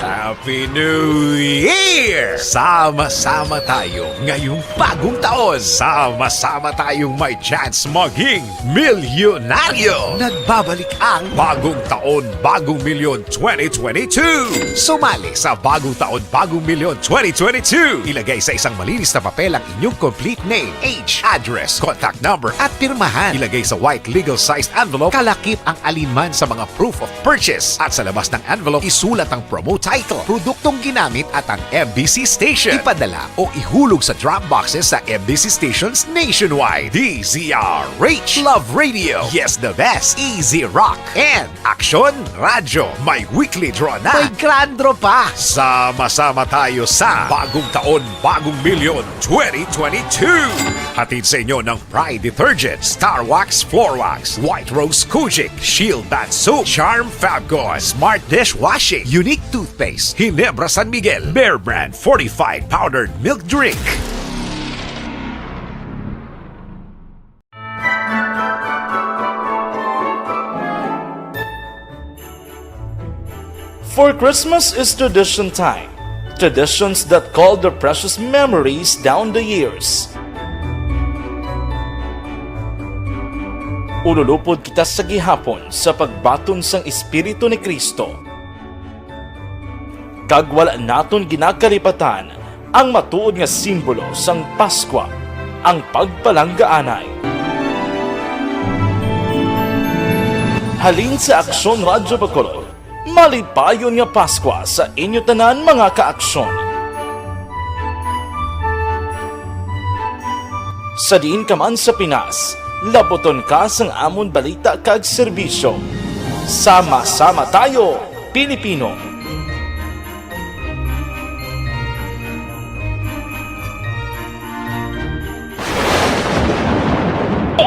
Happy New Year! Sama-sama tayo ngayong bagong taon. Sama-sama tayong may chance maging milyonaryo. Nagbabalik ang Bagong Taon, Bagong Milyon 2022. Sumali sa Bagong Taon, Bagong Milyon 2022. Ilagay sa isang malinis na papel ang inyong complete name, age, address, contact number at pirmahan. Ilagay sa white legal-sized envelope, kalakip ang alinman sa mga proof of purchase. At sa labas ng envelope, isulat ang promo title. produktong ginamit at ang MBC station. Ipadala o ihulog sa drop boxes sa MBC stations nationwide. DZRH, Love Radio, Yes the Best, Easy Rock, and Aksyon Radyo. May weekly draw na. May grand draw pa. Sama-sama tayo sa Bagong Taon, Bagong Milyon 2022. Hatid sa inyo ng Pride Detergent, Star Wax Floor Wax, White Rose Kujik, Shield Bath Soap, Charm Fabgo, Smart Dishwashing, Unique Toothpaste, Ginebra San Miguel, Bear Brand Fortified Powdered Milk Drink. For Christmas is tradition time. Traditions that call the precious memories down the years. Ululupod kita sa gihapon sa pagbaton sang Espiritu ni Kristo. Kag wala naton ginakalipatan ang matuod nga simbolo sang Paskwa, ang pagpalanggaanay. Halin sa Aksyon Radyo Bacolod, malipayon nga Paskwa sa inyo tanan mga kaaksyon. Sa diin ka man sa Pinas, laboton ka sang amon balita kag serbisyo. Sama-sama tayo, Pilipino!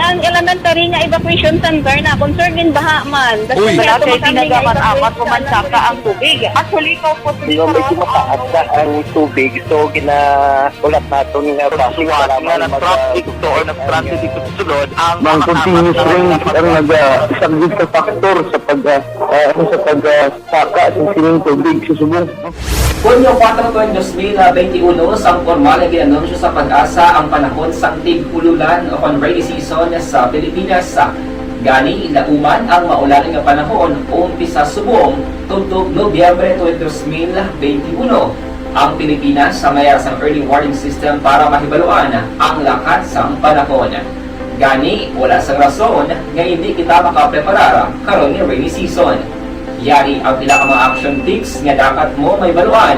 Ang elementary nga evacuation center na concern din baha man. Uy, kasi tinagaman amat kumansaka ang tubig. Actually, ikaw po Medyo mataas na ang tubig. So, ginaulat natin nga Paswat nga nag-traffic to or nag-transit dito sa sulod ang Mang continuous rain ang nagsaglit sa factor sa pagsaka ng sining tubig sa subong. Hunyo 4, 2021, sang formal na ginanunsyo sa Pag-asa ang panahon sang tig-ululan o rainy season sa Pilipinas. Gani, ilauman ang maulan nga panahon umpisa subong tungtog Nobyembre 2021. Ang Pilipinas sa mayroon sang early warning system para mahibaluan ang lakas sang panahon. Gani, wala sang rason nga hindi kita makapreparar karon ni rainy season. Yari ang pila ka mga action tips nga dapat mo may baluan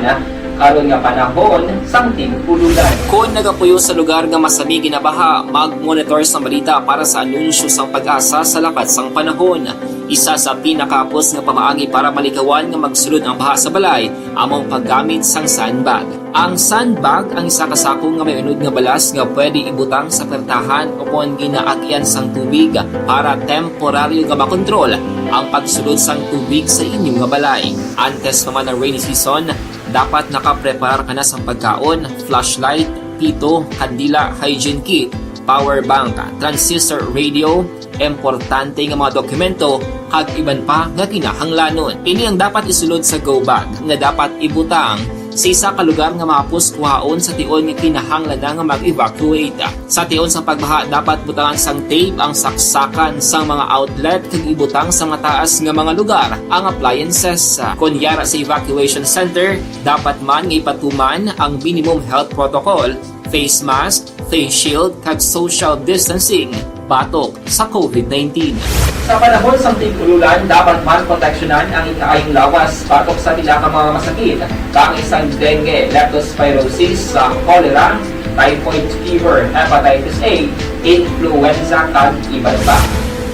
karon nga panahon sang tig-ululan. Kung nagapuyo sa lugar nga masami ginabaha, mag-monitor sa balita para sa anunsyo sang Pag-asa sa lakat sang panahon. Isa sa pinakapos nga pamaagi para malikawan nga magsulod ang baha sa balay, among paggamit sang sandbag. Ang sandbag ang isa kasakong nga may unod nga balas nga pwede ibutang sa pertahan upon ginaagyan sang tubig para temporaryo nga makontrol ang pagsulod sang tubig sa inyong nga balay. Antes naman ng rainy season, dapat nakapreparar ka na sa pagkaon, flashlight, pito, kandila, hygiene kit, power bank, transistor radio, importante nga mga dokumento, kag iban pa nga kinahanglanon. Ini ang dapat isulod sa go bag nga dapat ibutang sa isa ka lugar nga mapuskuhaon sa tion nga kinahanglan nga mag-evacuate. Sa tion sa pagbaha, dapat butangan sang tape ang saksakan sang mga outlet kag ibutang sa mga taas nga mga lugar ang appliances. Kunyara sa evacuation center, dapat man nga ipatuman ang minimum health protocol, face mask, face shield kag social distancing batok sa COVID-19. Sa panahon sa tig-ululan, dapat man proteksyonan ang ikaayong lawas batok sa pila ka mga masakit, kang isang dengue, leptospirosis, cholera, typhoid fever, hepatitis A, influenza, kag iba pa.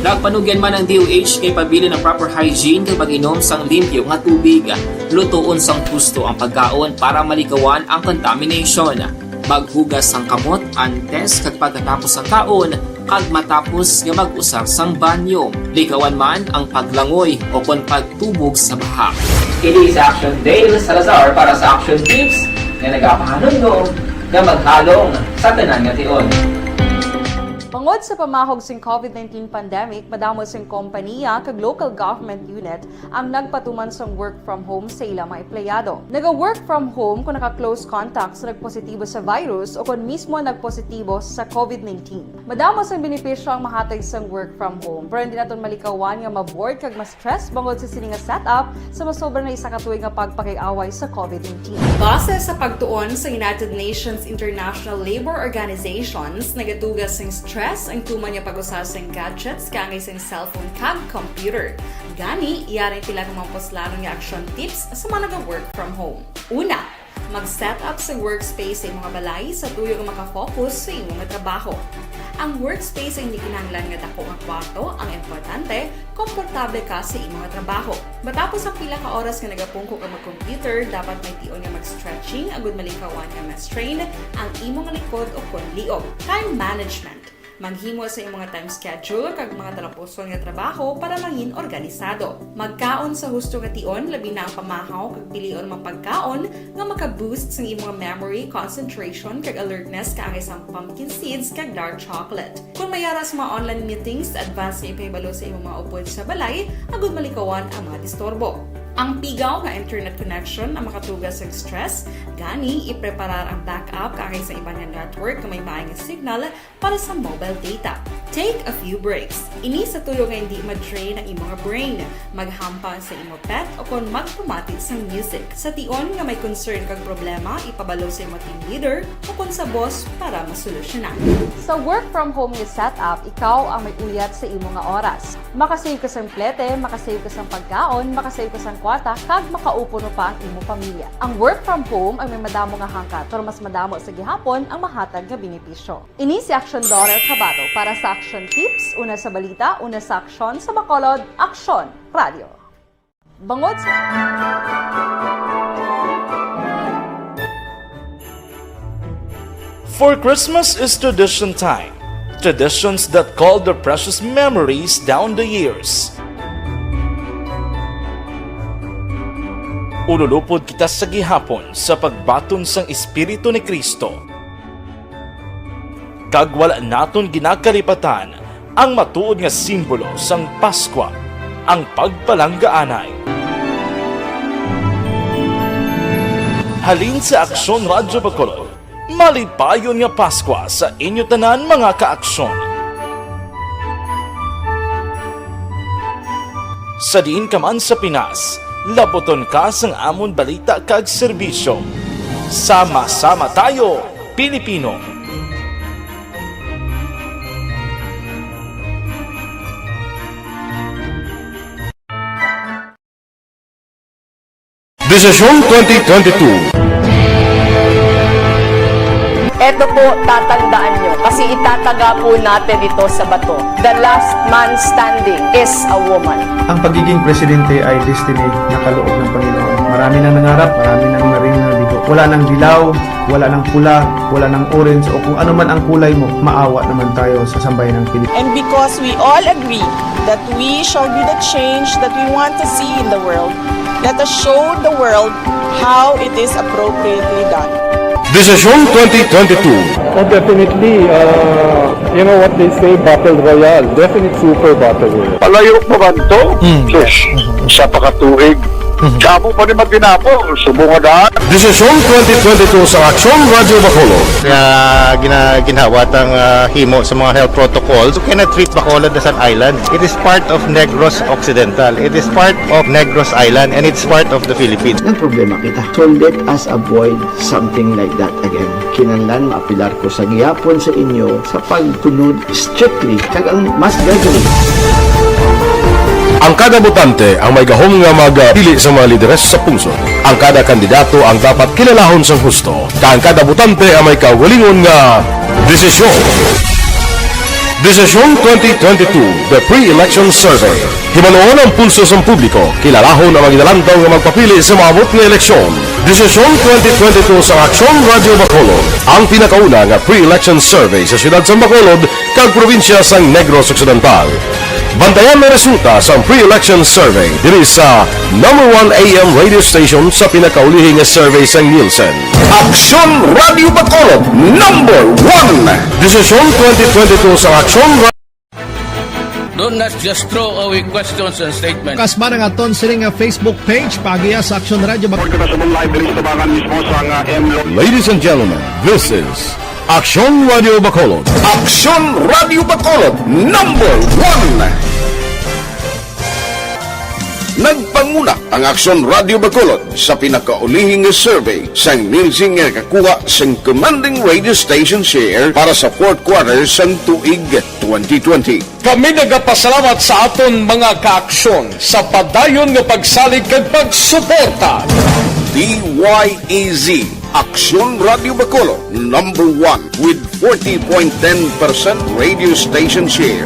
Nagpanugyan man ang DOH kay pabili ng proper hygiene kay pag-inom sang limpyo nga tubig. Lutuon sang gusto ang pagkaon para malikawan ang contamination. Maghugas sang kamot antes kag pagkatapos ang kaon kag matapos nga mag-usar sang banyo. Likawan man ang paglangoy o kon pagtubog sa baha. Kini sa Action Dale Salazar para sa Action Tips nga nagapahanundong nga maghalong sa tanan nga tion. Bangod sa pamahog sing COVID-19 pandemic, madamo sing kompanya kag local government unit ang nagpatuman sang work from home sa ilang mga empleyado. Naga-work from home kung naka-close contact sa nagpositibo sa virus o kung mismo nagpositibo sa COVID-19. Madamo sang benepisyo ang mahatag sang work from home, pero hindi naton malikawan nga ma-bored kag ma-stress bangod sa sini nga setup sa masobra na isa ka tuig nga pagpakiaway sa COVID-19. Base sa pagtuon sa United Nations International Labor Organizations, nagatugas sing stress stress ang tuman niya pag-usasang gadgets kangay sa cellphone kag computer. Gani, iyarin tila kung mamposlano nga action tips sa mga nag-work from home. Una, mag-set up sa workspace sa imong balay sa tuyo nga makafocus sa imong trabaho. Ang workspace ay hindi kinahanglan nga dako nga kwarto, ang importante, komportable ka sa imong trabaho. Matapos ang pila ka oras nga nagapungko ka mag-computer, dapat may tion nga mag-stretching agud malikawan nga ma-strain ang imong likod o konliog. Time management. Maghimo sa imong time schedule kag mga talapuson nga trabaho para mangin organisado. Magkaon sa husto nga tion, labi na ang pamahaw kag pilion mang pagkaon nga maka-boost sa imong memory, concentration kag alertness kaangay sa pumpkin seeds kag dark chocolate. Kung mayara sa mga online meetings, advance nga ipahibalo sa imong mga upod sa balay, agud malikawan ang mga disturbo. Ang pigaw nga internet connection ang makatugas sa stress, gani ipreparar ang backup kaangay sa ibang network na may maayong signal para sa mobile data. Take a few breaks. Ini sa tuyo nga hindi ma-drain ang imong brain, maghampa sa imong pet o kung magpumati sa music. Sa tion nga may concern kag problema, ipabalo sa imong team leader o kung sa boss para masolusyonan. Sa work from home nga setup, ikaw ang may uyat sa imong nga oras. Makasave ka sa plete, makasave ka sa pagkaon, makasave ka sa kwarta, kag makaupo no pa ang imong pamilya. Ang work from home ay may madamo nga hangkat, pero mas madamo sa gihapon ang mahatag nga benepisyo. Ini si Aksyon Kabato para sa Action Tips, una sa balita, una sa aksyon sa Bacolod, Aksyon Radio. Bangod sa... For Christmas is tradition time. Traditions that call their precious memories down the years. Ululupod kita sa gihapon sa pagbaton sang Espiritu ni Kristo. Kag wala naton ginakalipatan ang matuod nga simbolo sang Paskwa, ang pagpalanggaanay. Halin sa Aksyon Radyo Bacolod, malipayon nga Paskwa sa inyo tanan mga kaaksyon. Sa diin ka man sa Pinas, laboton ka sang amon balita kag serbisyo. Sama-sama tayo, Pilipino. Desisyon 2022. Ito po, tatandaan nyo, kasi itataga po natin ito sa bato. The last man standing is a woman. Ang pagiging presidente ay destiny na kaloob ng Panginoon. Marami nang nangarap, marami nang naring naligo. Wala nang dilaw, wala nang pula, wala nang orange, o kung ano man ang kulay mo, maawa naman tayo sa sambayan ng Pilipinas. And because we all agree that we shall be the change that we want to see in the world, let us show the world how it is appropriately done. Desisyon 2022. Oh, definitely, you know what they say, Battle Royale. Definitely super Battle Royale. Palayo pa ba ito? Yes. Sa pakatuig. Kamo pa rin magdinapo. Subungadaan. Desisyon 2022 sa Aksyon Radio Bacolod. Ginhawat ang himo sa mga health protocols. You cannot treat Bacolod as an island. It is part of Negros Occidental. It is part of Negros Island and it's part of the Philippines. Ang problema kita. So let us avoid something like that again. Kinahanglan maapilar ko sa gihapon sa inyo sa pagtunod strictly kag ang mas gagawin. Ang kada botante ang may gahom nga magpili sa mga lideres sa pungsod. Ang kada kandidato ang dapat kilalahon sa husto. Ang kada botante ang may kaugalingon nga desisyon. Desisyon 2022, the pre-election survey. Himanuon ang pulso sa publiko, kilalahon ang magidalantaw nga magpapili sa maabot nga eleksyon. Desisyon 2022 sa Aksyon Radio Bacolod, ang pinakauna nga pre-election survey sa siyudad sa Bacolod kag probinsya sa Negros Occidental. Bantayan ang resulta sa pre-election survey diri sa #1 AM radio station sa pinakaulihing nga survey sa Nielsen. Aksyon Radio Bacolod, #1. Desisyon 2022 sa Aksyon Radio. Do not just throw away questions and statements. Kasba ng aton sining nga Facebook page pagiya sa Aksyon Radio Bacolod. Ladies and gentlemen, this is Aksyon Radio Bacolod. Aksyon Radio Bacolod, #1. Nagpanguna ang Aksyon Radio Bacolod sa pinakaulihing survey sa ninsing kakuha sa commanding radio station share para sa fourth quarter sa tuig 2020. Kami nagapasalamat sa aton mga kaaksyon sa padayon nga pagsalig kag pagsuporta. DYEZ Aksyon Radio Bacolod, number 1 with 40.10% radio station share.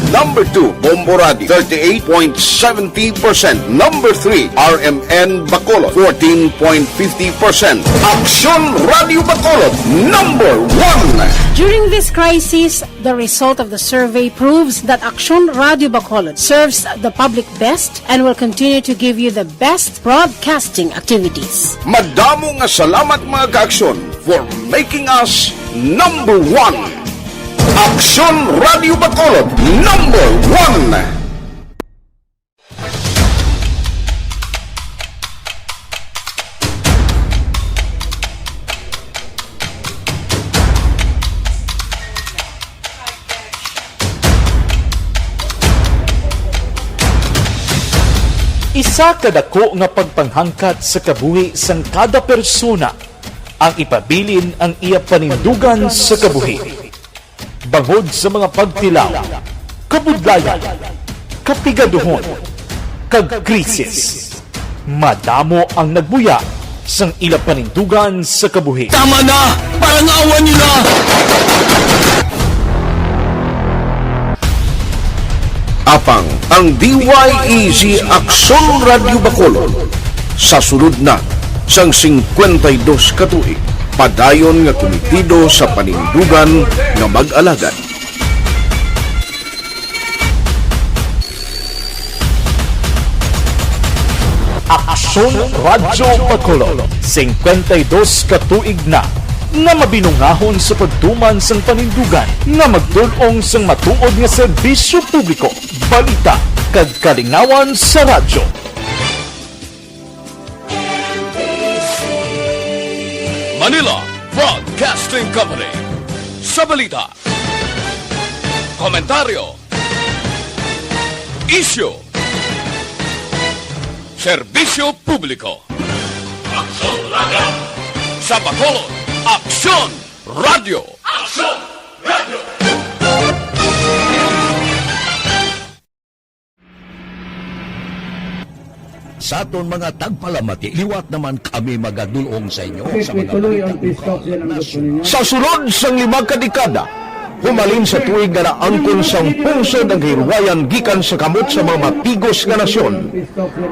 Number 2, Bombo Radio, 38.70%. Number 3, RMN Bacolod, 14.50%. Aksyon Radio Bacolod, number 1. During this crisis, the result of the survey proves that Aksyon Radio Bacolod serves the public best and will continue to give you the best broadcasting activities. Madamo nga salamat mga kaaksyon for making us number 1. Aksyon Radio Bacolod, number 1. Isa kadako nga pagpanghangkat sa kabuhi sang kada persona ang ipabilin ang iya panindugan sa kabuhi. Bangod sa mga pagtilaw, kabudlayan, kapigaduhon, kag krisis. Madamo ang nagbuya sang ila panindugan sa kabuhi. Tama na! Parang awan nyo na! Apang ang DYEZ Aksyon Radio Bacolod sa sulod na sang 52 katuig padayon nga komitido sa panindugan nga mag-alagad. Aksyon Radio Bacolod, 52 katuig na nga mabinungahon sa pagtuman sang panindugan nga magdulong sang matuod nga serbisyo publiko, balita kag kalingawan sa radyo. Manila Broadcasting Company sa balita, komentaryo, isyu, serbisyo publiko. Aksyon Radio sa Bacolod. Aksyon Radio! Aksyon Radio! Sa aton mga tagpalamati, liwat naman kami magadulong sa inyo sa mga Sa sulod sang 5 kadekada, humalin sa tuig nga naangkon sang pungsod ang hirwayan gikan sa kamot sa mga mapigos nga nasyon.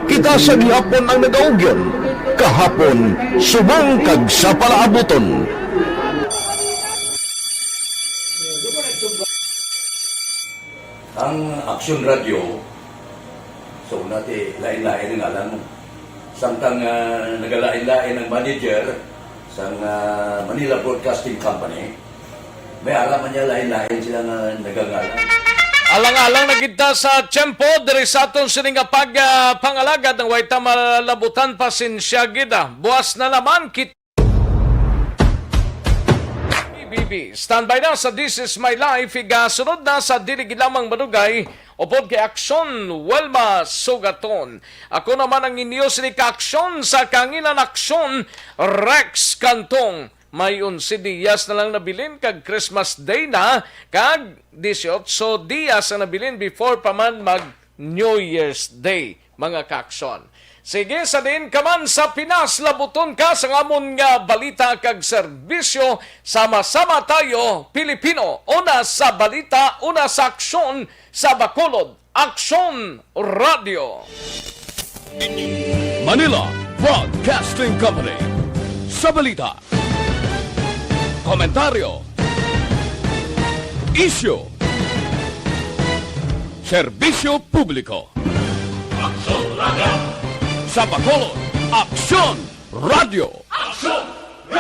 Kita sa gihapon ang nagaugyon, kahapon subong kag sa palaabuton. Ang Aksyon Radio, so nati lain-lain ang alam mo. Samtang nagalain-lain ang manager sa Manila Broadcasting Company, may alaman niya lain-lain sila nga nagangalan. Alang-alang na kita sa tiyempo, diri sa aton sining pangalagad ng waita malabutan pasensya gida. Buwas na naman kita. BB, standby na sa This Is My Life. Igasunod na sa Dilig Lamang Madugay. Upod kay Aksyon, Welma Sugaton. Ako naman ang inyo sining Aksyon sa Kangilan Aksyon, Rex Cantong. May 11 días na lang nabilin kag Christmas Day na kag 18 días na nabilin before pa man mag New Year's Day, mga kaaksyon. Sige sa din kaman sa Pinas, labuton ka sa amon nga balita kag serbisyo. Sama-sama tayo, Pilipino. Una sa balita, una sa aksyon sa Bacolod. Aksyon Radio. Manila Broadcasting Company sa balita, komentaryo, isyu, serbisyo publiko. Aksyon Radio sa Bacolod. Aksyon Radio. Aksyon